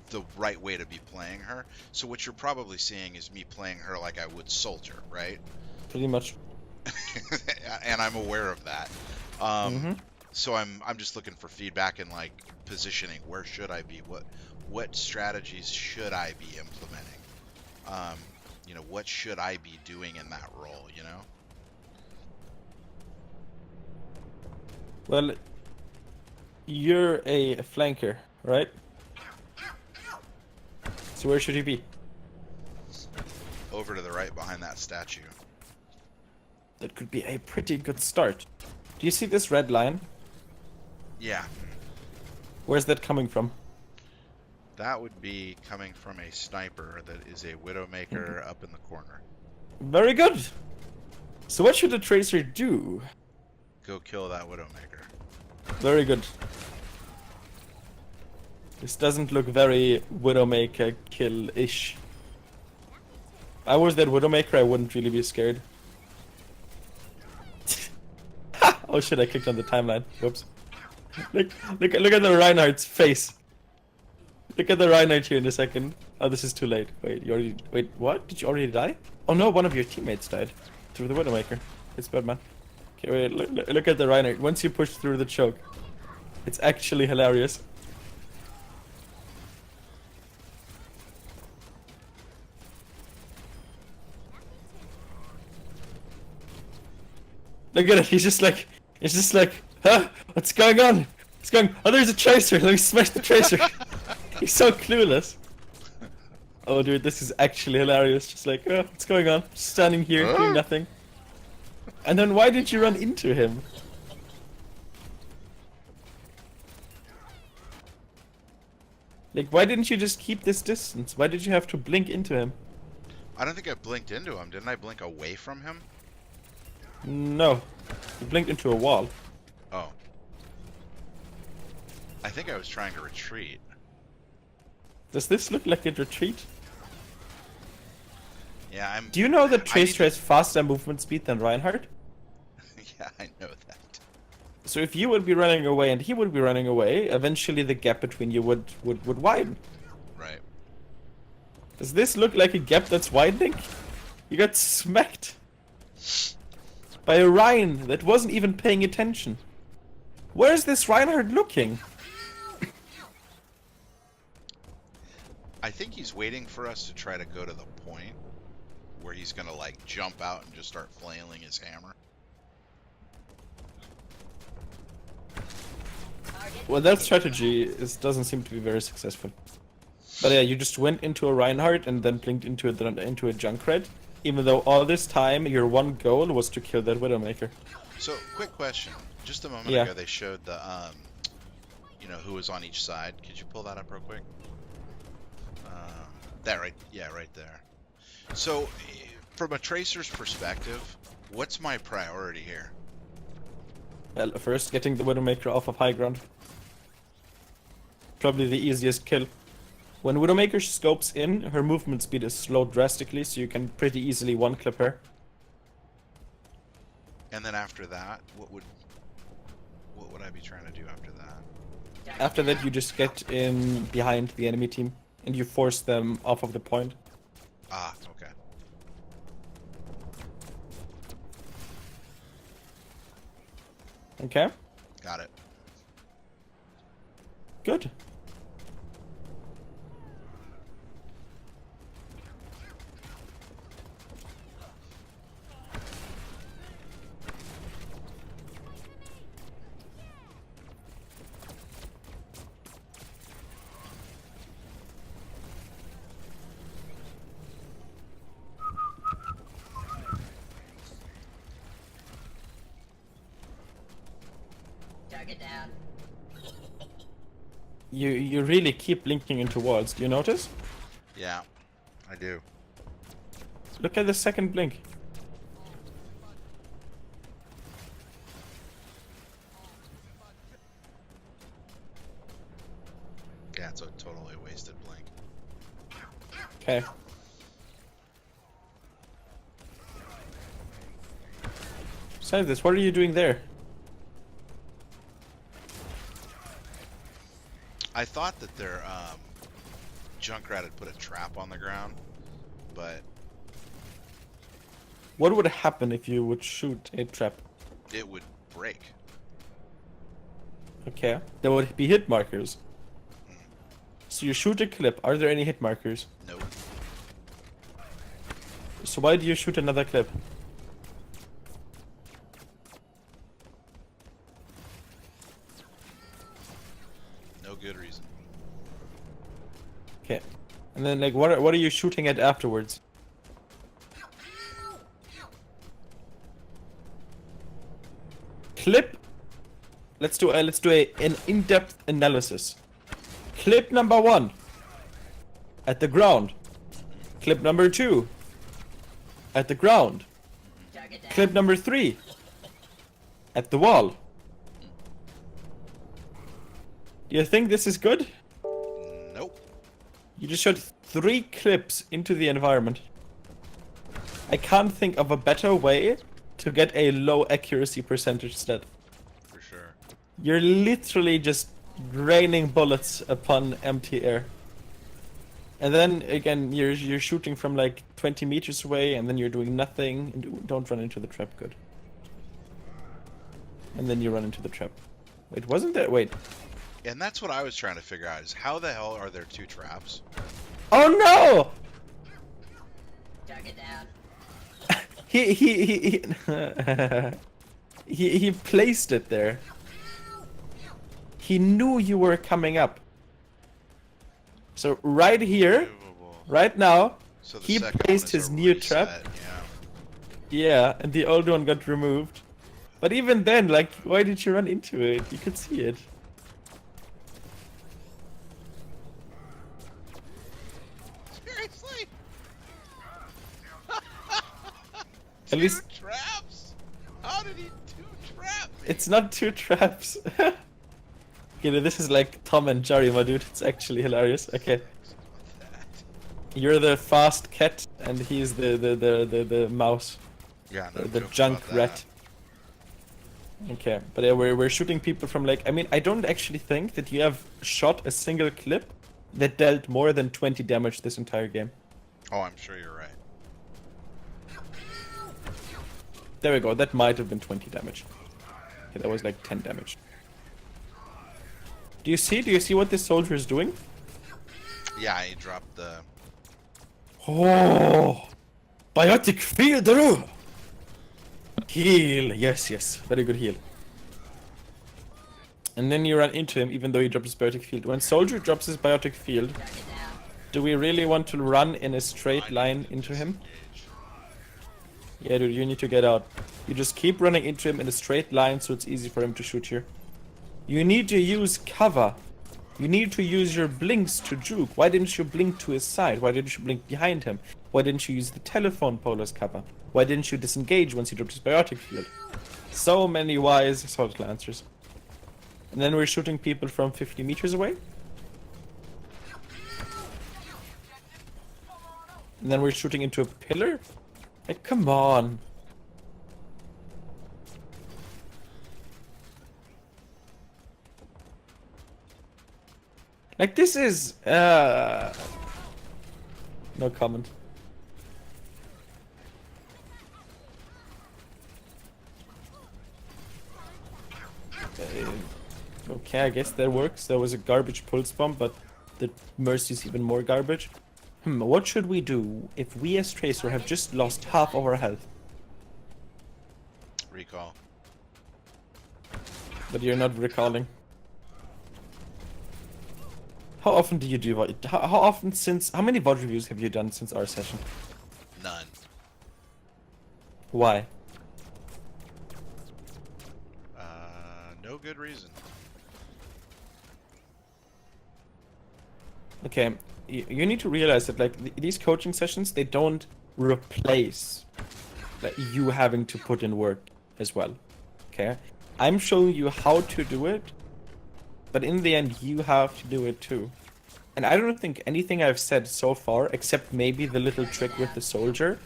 the right way to be playing her. So what you're probably seeing is me playing her like I would Soldier, right? Pretty much. And I'm aware of that. Mm-hmm. So I'm just looking for feedback and like positioning. Where should I be? What strategies should I be implementing? What should I be doing in that role? Well, you're a flanker, right? So where should he be? Over to the right behind that statue. That could be a pretty good start. Do you see this red line? Yeah, Where's that coming from? that would be coming from a sniper that is a Widowmaker up in the corner. Very good. So what should the Tracer do? Go kill that Widowmaker. Very good. This doesn't look very Widowmaker kill-ish. If I was that Widowmaker, I wouldn't really be scared. Oh shit, I clicked on the timeline. Whoops. Look at the Reinhardt's face. Look at the Reinhardt here in a second. Oh, this is too late. Wait, what? Did you already die? Oh no, one of your teammates died. Through the Widowmaker. It's bad, man. Okay, wait, look at the Reinhardt. Once you push through the choke, it's actually hilarious. Look at it, he's just like, huh? What's going on? What's going? Oh, there's a Tracer. Let me smash the Tracer. He's so clueless. Oh, dude, this is actually hilarious. Just like, oh, what's going on? Just standing here doing nothing. And then why did you run into him? Like, why didn't you just keep this distance? Why did you have to blink into him? I don't think I blinked into him. Didn't I blink away from him? No. You blinked into a wall. Oh. I think I was trying to retreat. Does this look like a retreat? Yeah, Do you know that I need Tracer has faster movement speed than Reinhardt? Yeah, I know that. So if you would be running away and he would be running away, eventually the gap between you would widen. Right. Does this look like a gap that's widening? You got smacked by a Rhine that wasn't even paying attention. Where's this Reinhardt looking? I think he's waiting for us to try to go to the point where he's gonna like jump out and just start flailing his hammer. Well, that strategy doesn't seem to be very successful. But yeah, you just went into a Reinhardt and then blinked into a Junkrat, even though all this time your one goal was to kill that Widowmaker. So, quick question. Just a moment Yeah. ago, they showed the, who was on each side. Could you pull that up real quick? Right there. So, from a Tracer's perspective, what's my priority here? Well, first getting the Widowmaker off of high ground. Probably the easiest kill. When Widowmaker scopes in, her movement speed is slowed drastically, so you can pretty easily one-clip her. And then after that, what would I be trying to do after that? After that, you just get in behind the enemy team, and you force them off of the point. Ah, okay. Okay? Got it. Good. Target down. You really keep blinking into walls, do you notice? Yeah, I do. Look at the second blink. Yeah, it's a totally wasted blink. Okay. Besides this, what are you doing there? I thought that their Junkrat had put a trap on the ground, but What would happen if you would shoot a trap? it would break. Okay, there would be hit markers. So you shoot a clip. Are there any hit markers? Nope. So why do you shoot another clip? No good reason. Okay, and then like what are you shooting at afterwards? Clip. Let's do an in-depth analysis. Clip number 1 at the ground. Clip number 2 at the ground. Target down. Clip number 3 at the wall. Do you think this is good? Nope. You just shot 3 clips into the environment. I can't think of a better way to get a low accuracy percentage stat. For sure. You're literally just raining bullets upon empty air. And then again, you're shooting from like 20 meters away, and then you're doing nothing. And don't run into the trap, good. And then you run into the trap. Wait, wasn't there? Wait. And that's what I was trying to figure out, is how the hell are there 2 traps? Oh no! Target down. He he placed it there. He knew you were coming up. So right here, Unbelievable. right now, So the he second one placed is his a new reset, trap. Yeah. Yeah, and the old one got removed. But even then, like, why did you run into it? You could see it. Seriously? At least 2 traps? How did he 2 trap me? it's not 2 traps. Okay, this is like Tom and Jerry, my dude. It's actually hilarious. Okay, What's that? you're the fast cat, and he's the mouse, Yeah, no the joke junk about rat. Okay, but yeah, we're shooting people from like. I mean, I don't actually think that you have shot a single clip that dealt more than 20 damage this entire game. that. Oh, I'm sure you're right. There we go. That might have been 20 damage. Okay, that was like 10 damage. Do you see what this soldier is doing? Yeah, he dropped the... Oh, biotic field. Heal. Yes. Very good heal. And then you run into him, even though he dropped his biotic field. When soldier drops his biotic field, Target down. do we really want to run in a straight line into him? Yeah, dude, you need to get out. You just keep running into him in a straight line, so it's easy for him to shoot you. You need to use cover. You need to use your blinks to juke. Why didn't you blink to his side? Why didn't you blink behind him? Why didn't you use the telephone pole as cover? Why didn't you disengage once he dropped his biotic field? So many wise thoughtful answers. And then we're shooting people from 50 meters away. And then we're shooting into a pillar. Like, come on. Like, this is no comment. Okay, I guess that works. There was a garbage pulse bomb, but the Mercy's even more garbage. What should we do if we as Tracer have just lost half of our health? Recall. But you're not recalling. How often do you do VOD? How often since... How many VOD reviews have you done since our session? None. Why? No good reason. Okay, you need to realize that like these coaching sessions, they don't replace like you having to put in work as well. Okay, I'm showing you how to do it, but in the end you have to do it too. And I don't think anything I've said so far, except maybe the little trick with the soldier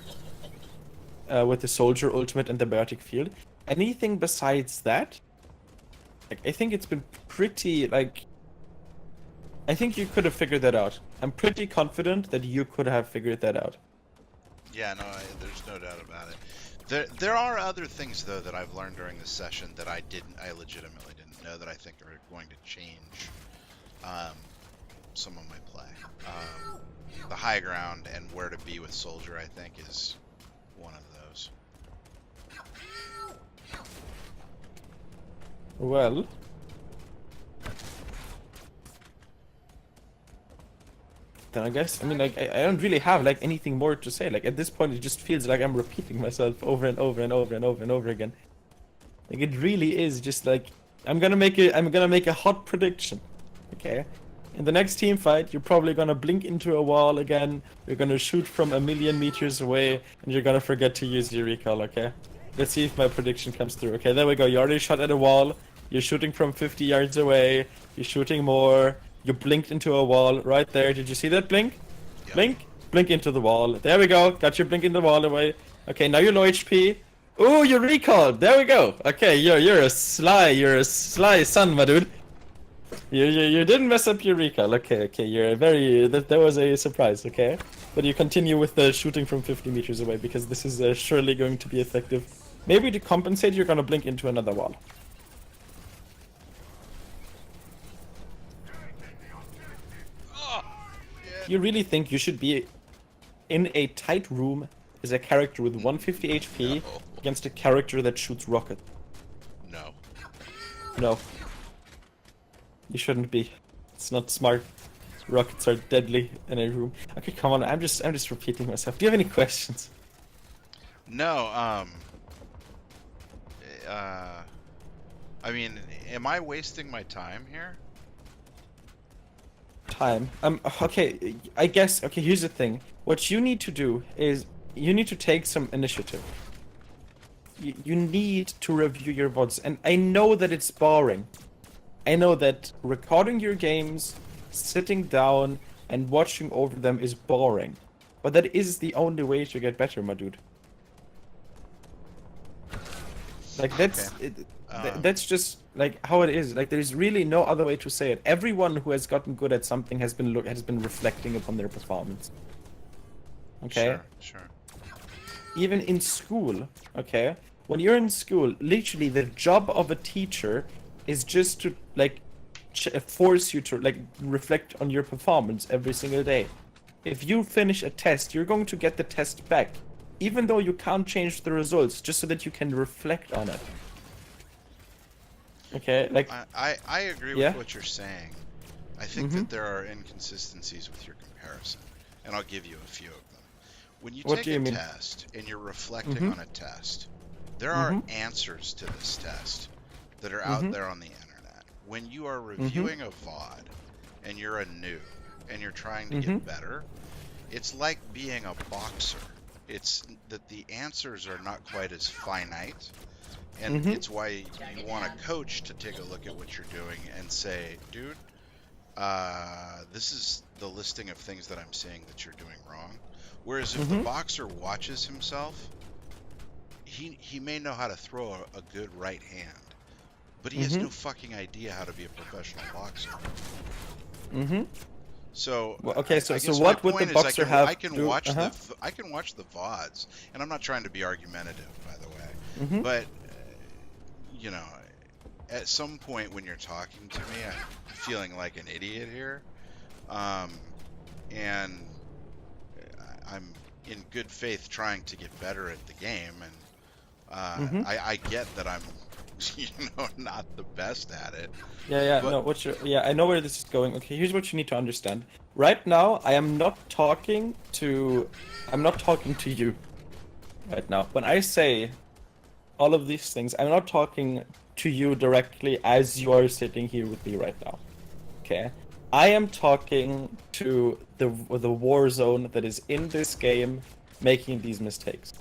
ultimate and the biotic field, anything besides that, like, I think it's been pretty, like, I think you could have figured that out. I'm pretty confident that you could have figured that out. Yeah, no, there's no doubt about it. There are other things though that I've learned during this session that I legitimately didn't know that I think are going to change some of my play. The high ground and where to be with Soldier, I think, is one of those. Well, then I guess, I mean, like, I don't really have, like, anything more to say. Like, at this point, it just feels like I'm repeating myself over and over and over and over and over again. Like, it really is just, like, I'm gonna make a hot prediction, okay? In the next team fight, you're probably gonna blink into a wall again, you're gonna shoot from a million meters away, and you're gonna forget to use your recall, okay? Let's see if my prediction comes through. Okay, there we go. You already shot at a wall, you're shooting from 50 yards away, you're shooting more, you blinked into a wall right there. Did you see that blink? Yep. Blink? Blink into the wall. There we go. Got your blink in the wall away. Okay, now you're low HP. Ooh, you recalled. There we go. Okay, you're a sly son, my dude. You didn't mess up your recall. Okay, you're a very that was a surprise. Okay, but you continue with the shooting from 50 meters away because this is surely going to be effective. Maybe to compensate, you're gonna blink into another wall. You really think you should be in a tight room as a character with 150 HP No. against a character that shoots rocket? No. No. You shouldn't be. It's not smart. Rockets are deadly in a room. Okay, come on. I'm just repeating myself. Do you have any questions? No, I mean, am I wasting my time here? Time. Okay, I guess, okay, here's the thing. What you need to do is, you need to take some initiative. You need to review your VODs, and I know that it's boring. I know that recording your games, sitting down, and watching over them is boring. But that is the only way to get better, my dude. Like, that's... Okay. That's just like how it is. Like, there's really no other way to say it. Everyone who has gotten good at something has been reflecting upon their performance. Okay? Sure. Even in school, okay? When you're in school, literally the job of a teacher is just to like force you to like reflect on your performance every single day. If you finish a test, you're going to get the test back, even though you can't change the results, just so that you can reflect on it. Okay, like I agree Yeah? with what you're saying. I think that there are inconsistencies with your comparison, and I'll give you a few of them. When you What take do you a mean? test and you're reflecting on a test, there are answers to this test that are out there on the internet. When you are reviewing a VOD and you're a noob and you're trying to get better, it's like being a boxer. It's that the answers are not quite as finite. And it's why you want a coach to take a look at what you're doing and say, dude, this is the listing of things that I'm seeing that you're doing wrong. Whereas if the boxer watches himself, he may know how to throw a good right hand, but he has no fucking idea how to be a professional boxer. So Well, okay, I so guess what my would the point is boxer have I can do- watch I can watch the VODs, and I'm not trying to be argumentative, by the way, but you know, at some point when you're talking to me, I'm feeling like an idiot here, and I'm in good faith trying to get better at the game, and I get that I'm, not the best at it. Yeah, But- no, I know where this is going. Okay, here's what you need to understand. Right now, I'm not talking to you. Right now, when I say all of these things, I'm not talking to you directly as you are sitting here with me right now. Okay? I am talking to the war zone that is in this game making these mistakes.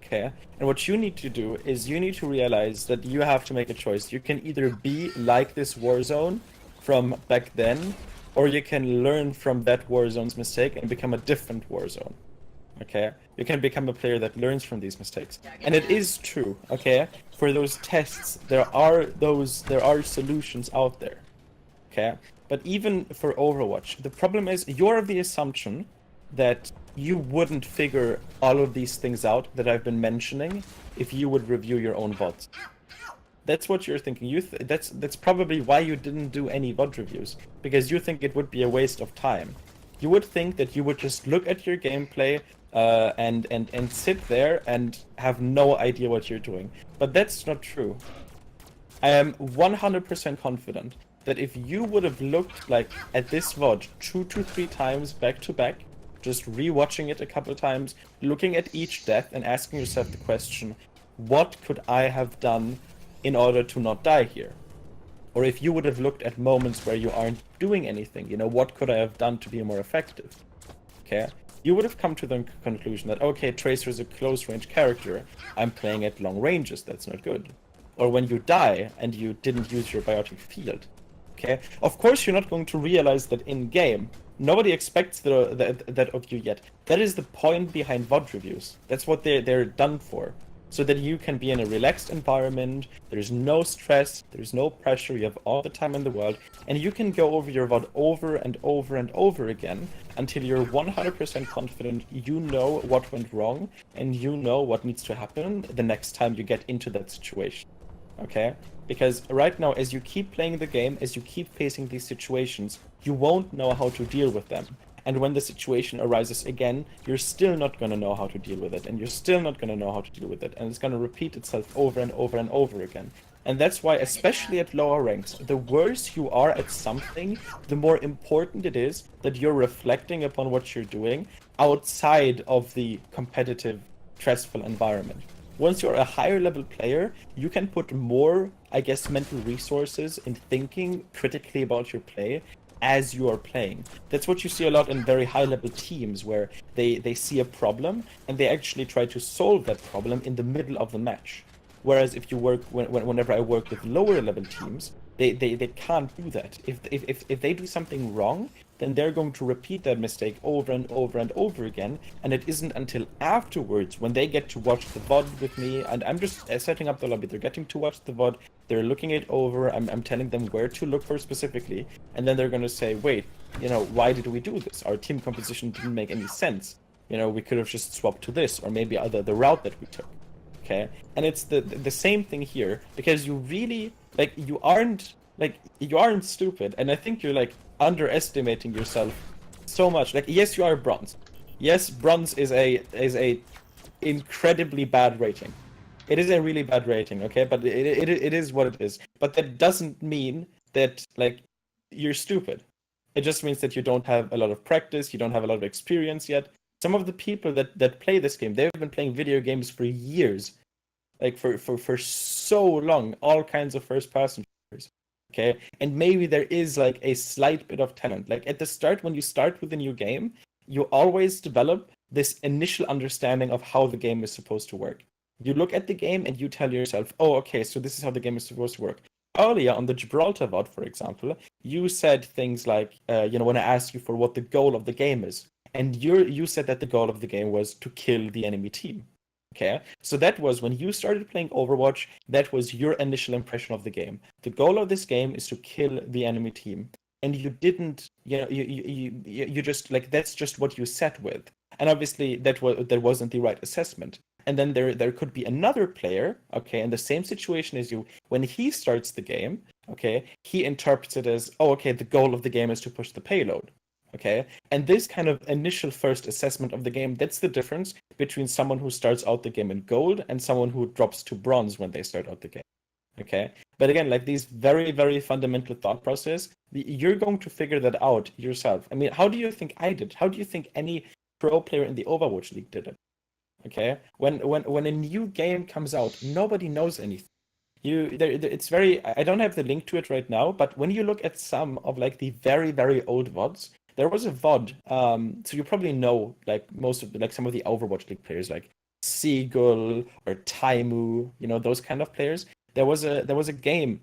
Okay? And what you need to do is you need to realize that you have to make a choice. You can either be like this war zone from back then, or you can learn from that war zone's mistake and become a different war zone. Okay, you can become a player that learns from these mistakes. And it is true, okay? For those tests, there are solutions out there. Okay? But even for Overwatch, the problem is you're of the assumption that you wouldn't figure all of these things out that I've been mentioning if you would review your own VODs. That's what you're thinking. That's probably why you didn't do any VOD reviews, because you think it would be a waste of time. You would think that you would just look at your gameplay and sit there and have no idea what you're doing. But that's not true. I am 100% confident that if you would have looked like at this VOD 2 to 3 times back to back, just rewatching it a couple of times, looking at each death and asking yourself the question, what could I have done in order to not die here? Or if you would have looked at moments where you aren't doing anything, what could I have done to be more effective? Okay? You would have come to the conclusion that, okay, Tracer is a close range character. I'm playing at long ranges, that's not good. Or when you die and you didn't use your biotic field. Okay? Of course you're not going to realize that in game. Nobody expects that of you yet. That is the point behind VOD reviews. That's what they're done for. So that you can be in a relaxed environment, there's no stress, there's no pressure, you have all the time in the world, and you can go over your VOD over and over and over again until you're 100% confident you know what went wrong and you know what needs to happen the next time you get into that situation. Okay? Because right now, as you keep playing the game, as you keep facing these situations, you won't know how to deal with them. And when the situation arises again, you're still not going to know how to deal with it, and you're still not going to know how to deal with it, and it's going to repeat itself over and over and over again. And that's why, especially at lower ranks, the worse you are at something, the more important it is that you're reflecting upon what you're doing outside of the competitive, stressful environment. Once you're a higher level player, you can put more, I guess, mental resources in thinking critically about your play as you are playing. That's what you see a lot in very high level teams where they see a problem and they actually try to solve that problem in the middle of the match. Whereas if you work, whenever I work with lower level teams, they can't do that. If they do something wrong, then they're going to repeat that mistake over and over and over again. And it isn't until afterwards when they get to watch the VOD with me, and I'm just setting up the lobby, they're getting to watch the VOD, they're looking it over, I'm telling them where to look for specifically, and then they're going to say, wait, why did we do this? Our team composition didn't make any sense. We could have just swapped to this, or maybe the route that we took. Okay, and it's the same thing here, because you really you aren't stupid, and I think you're underestimating yourself so much. Yes, you are bronze. Yes, bronze is a incredibly bad rating. It is a really bad rating, okay, but it is what it is. But that doesn't mean that you're stupid. It just means that you don't have a lot of practice, you don't have a lot of experience yet. Some of the people that play this game, they've been playing video games for years, for so long, all kinds of first-person shooters. Okay, and maybe there is a slight bit of talent. At the start, when you start with a new game, you always develop this initial understanding of how the game is supposed to work. You look at the game and you tell yourself, oh, okay, so this is how the game is supposed to work. Earlier on the Gibraltar VOD, for example, you said things like, when I asked you for what the goal of the game is, and you said that the goal of the game was to kill the enemy team. Okay, so that was when you started playing Overwatch, that was your initial impression of the game. The goal of this game is to kill the enemy team. And you didn't, you just, that's just what you set with. And obviously that wasn't the right assessment. And then there could be another player, okay, in the same situation as you. When he starts the game, okay, he interprets it as, oh, okay, the goal of the game is to push the payload. Okay, and this kind of initial first assessment of the game, that's the difference between someone who starts out the game in gold and someone who drops to bronze when they start out the game. Okay, but again, these very, very fundamental thought process, you're going to figure that out yourself. I mean, how do you think I did? How do you think any pro player in the Overwatch League did it? Okay, when a new game comes out, nobody knows anything. It's very, I don't have the link to it right now, but when you look at some of the very, very old VODs, there was a VOD, so you probably know most of some of the Overwatch League players like Seagull or Taimu, those kind of players. There was a game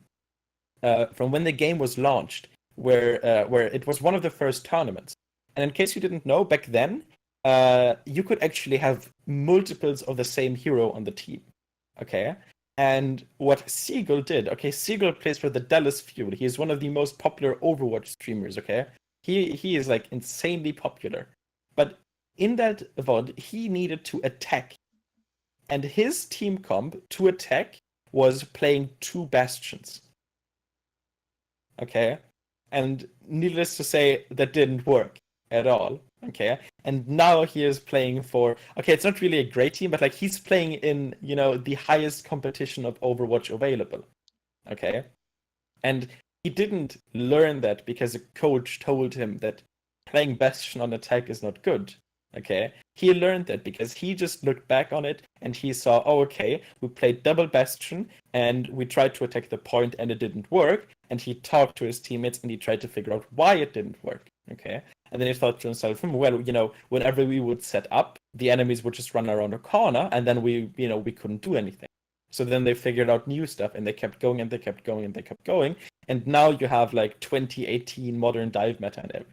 from when the game was launched where it was one of the first tournaments. And in case you didn't know, back then you could actually have multiples of the same hero on the team. Okay. And what Seagull did, okay, Seagull plays for the Dallas Fuel. He is one of the most popular Overwatch streamers, okay? He is like insanely popular. But in that VOD, he needed to attack. And his team comp to attack was playing 2 Bastions. Okay? And needless to say, that didn't work at all. Okay? And now he is playing for, okay, it's not really a great team, but like he's playing in, the highest competition of Overwatch available. Okay? And he didn't learn that because a coach told him that playing Bastion on attack is not good. Okay? He learned that because he just looked back on it and he saw, oh, okay, we played double Bastion and we tried to attack the point and it didn't work. And he talked to his teammates and he tried to figure out why it didn't work. Okay? And then he thought to himself, well, whenever we would set up, the enemies would just run around a corner and then we couldn't do anything. So then they figured out new stuff and they kept going and they kept going and they kept going. And now you have like 2018 modern dive meta and everything.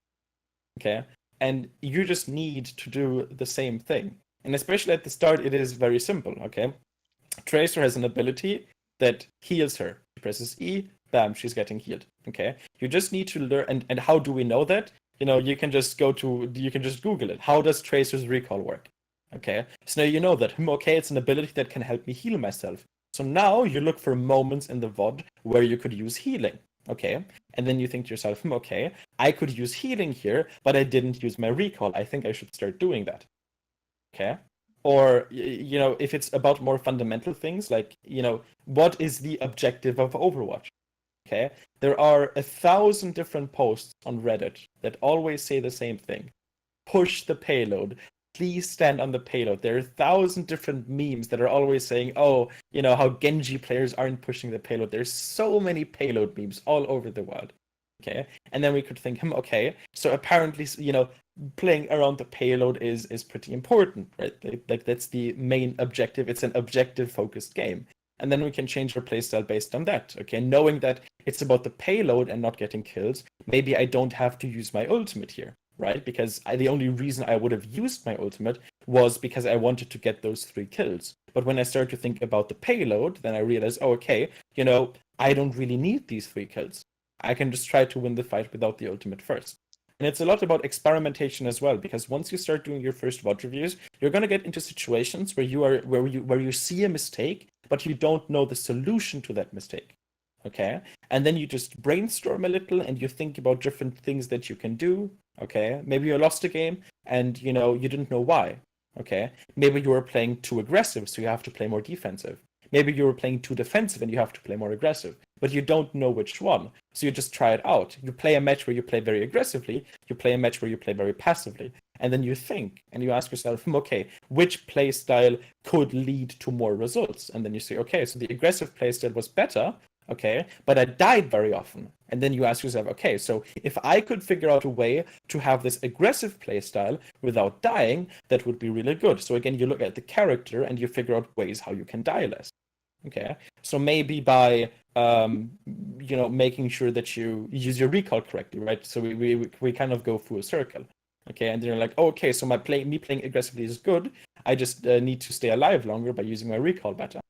Okay? And you just need to do the same thing. And especially at the start, it is very simple, okay? Tracer has an ability that heals her. She presses E, bam, she's getting healed, okay? You just need to learn, and how do we know that? You can just Google it. How does Tracer's recall work? Okay, so now you know that, okay, it's an ability that can help me heal myself. So now you look for moments in the VOD where you could use healing. Okay, and then you think to yourself, okay, I could use healing here, but I didn't use my recall. I think I should start doing that. Okay, or if it's about more fundamental things, like what is the objective of Overwatch? Okay, there are 1,000 different posts on Reddit that always say the same thing: push the payload. Please stand on the payload. There are 1,000 different memes that are always saying, oh, how Genji players aren't pushing the payload. There's so many payload memes all over the world. Okay. And then we could think, okay, so apparently, playing around the payload is pretty important, right? Like that's the main objective. It's an objective focused game. And then we can change our playstyle based on that. Okay. Knowing that it's about the payload and not getting kills, maybe I don't have to use my ultimate here. Right? Because the only reason I would have used my ultimate was because I wanted to get those 3 kills. But when I started to think about the payload, then I realized, oh, okay, I don't really need these 3 kills. I can just try to win the fight without the ultimate first. And it's a lot about experimentation as well, because once you start doing your first VOD reviews, you're going to get into situations where you see a mistake, but you don't know the solution to that mistake. Okay, and then you just brainstorm a little and you think about different things that you can do. Okay, maybe you lost a game and you didn't know why. Okay, maybe you were playing too aggressive, so you have to play more defensive. Maybe you were playing too defensive and you have to play more aggressive, but you don't know which one, so you just try it out. You play a match where you play very aggressively, you play a match where you play very passively, and then you think and you ask yourself, okay, which play style could lead to more results? And then you say, okay, so the aggressive play style was better. Okay, but I died very often. And then you ask yourself, okay, so if I could figure out a way to have this aggressive playstyle without dying, that would be really good. So again, you look at the character and you figure out ways how you can die less. Okay, so maybe by making sure that you use your recall correctly, right? So we kind of go through a circle. Okay, and then you're like, oh, okay, so me playing aggressively is good. I just need to stay alive longer by using my recall better.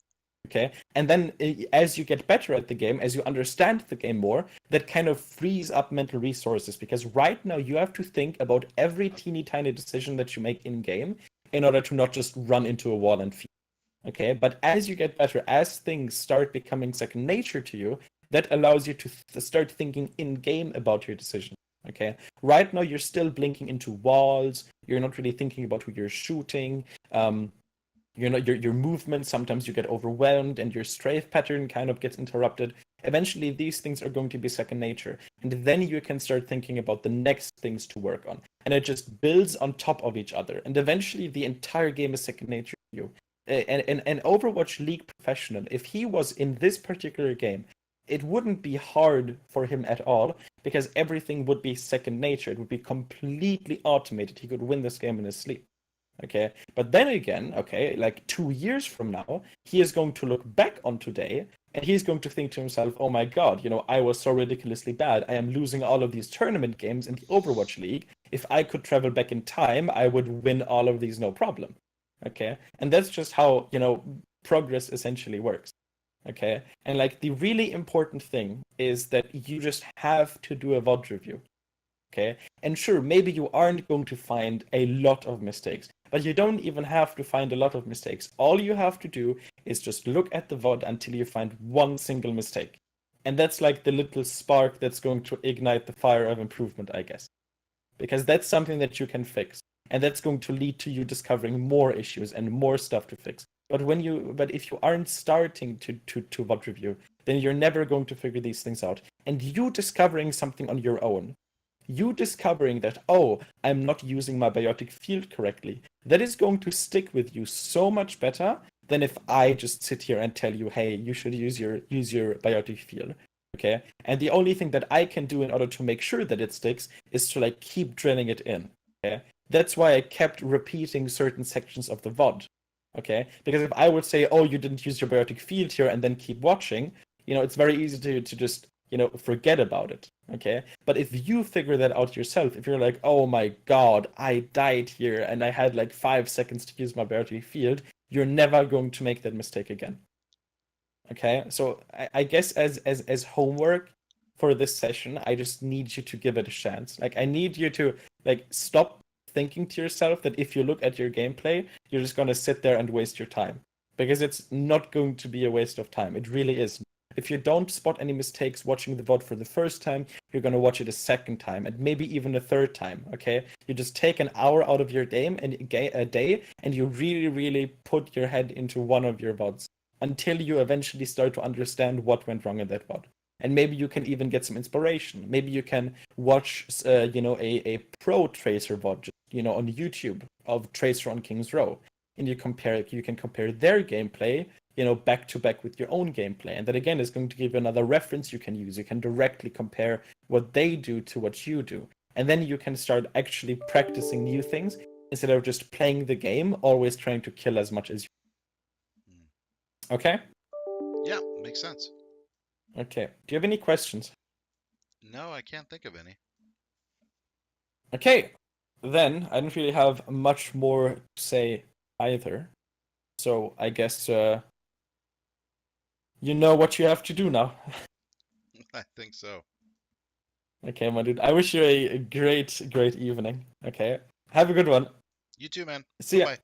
Okay, and then as you get better at the game, as you understand the game more, that kind of frees up mental resources, because right now you have to think about every teeny tiny decision that you make in game in order to not just run into a wall and feed. Okay, but as you get better, as things start becoming second nature to you, that allows you to start thinking in game about your decision. Okay, right now you're still blinking into walls. You're not really thinking about who you're shooting. Your movement, sometimes you get overwhelmed and your strafe pattern kind of gets interrupted. Eventually, these things are going to be second nature. And then you can start thinking about the next things to work on. And it just builds on top of each other. And eventually, the entire game is second nature to you. And an Overwatch League professional, if he was in this particular game, it wouldn't be hard for him at all, because everything would be second nature. It would be completely automated. He could win this game in his sleep. Okay, but then again, okay, like 2 years from now, he is going to look back on today and he's going to think to himself, oh my god, I was so ridiculously bad. I am losing all of these tournament games in the Overwatch League. if I could travel back in time, I would win all of these no problem. Okay, and that's just how, you know, progress essentially works. Okay, and like the really important thing is that you just have to do a VOD review. Okay, and sure, maybe you aren't going to find a lot of mistakes, but you don't even have to find a lot of mistakes. All you have to do is just look at the VOD until you find one single mistake. And that's like the little spark that's going to ignite the fire of improvement, I guess. Because that's something that you can fix. And that's going to lead to you discovering more issues and more stuff to fix. But if you aren't starting to VOD review, then you're never going to figure these things out. And you discovering something on your own, you discovering that, oh, I'm not using my biotic field correctly, that is going to stick with you so much better than if I just sit here and tell you, hey, you should use your biotic field. Okay? And the only thing that I can do in order to make sure that it sticks is to like keep drilling it in. Okay? That's why I kept repeating certain sections of the VOD. Okay? Because if I would say, oh, you didn't use your biotic field here and then keep watching, you know, it's very easy to just, you know, forget about it. Okay? But if you figure that out yourself, if you're like, oh my god, I died here and I had like 5 seconds to use my biotic field, you're never going to make that mistake again. Okay? So I guess as homework for this session, I just need you to give it a chance. Like, I need you to like stop thinking to yourself that if you look at your gameplay, you're just gonna sit there and waste your time. Because it's not going to be a waste of time. It really is. If you don't spot any mistakes watching the VOD for the first time, you're going to watch it a second time and maybe even a third time, okay? You just take an hour out of your day and you really, really put your head into one of your VODs until you eventually start to understand what went wrong in that VOD. And maybe you can even get some inspiration. Maybe you can watch, a pro Tracer VOD, on YouTube of Tracer on King's Row. And you can compare their gameplay, back to back with your own gameplay. And that again is going to give you another reference you can use. You can directly compare what they do to what you do. And then you can start actually practicing new things instead of just playing the game, always trying to kill as much as you. Okay? Yeah, makes sense. Okay. Do you have any questions? No, I can't think of any. Okay. Then I don't really have much more to say either. So I guess you know what you have to do now. I think so. Okay, my dude. I wish you a great, great evening. Okay. Have a good one. You too, man. See ya. Bye-bye.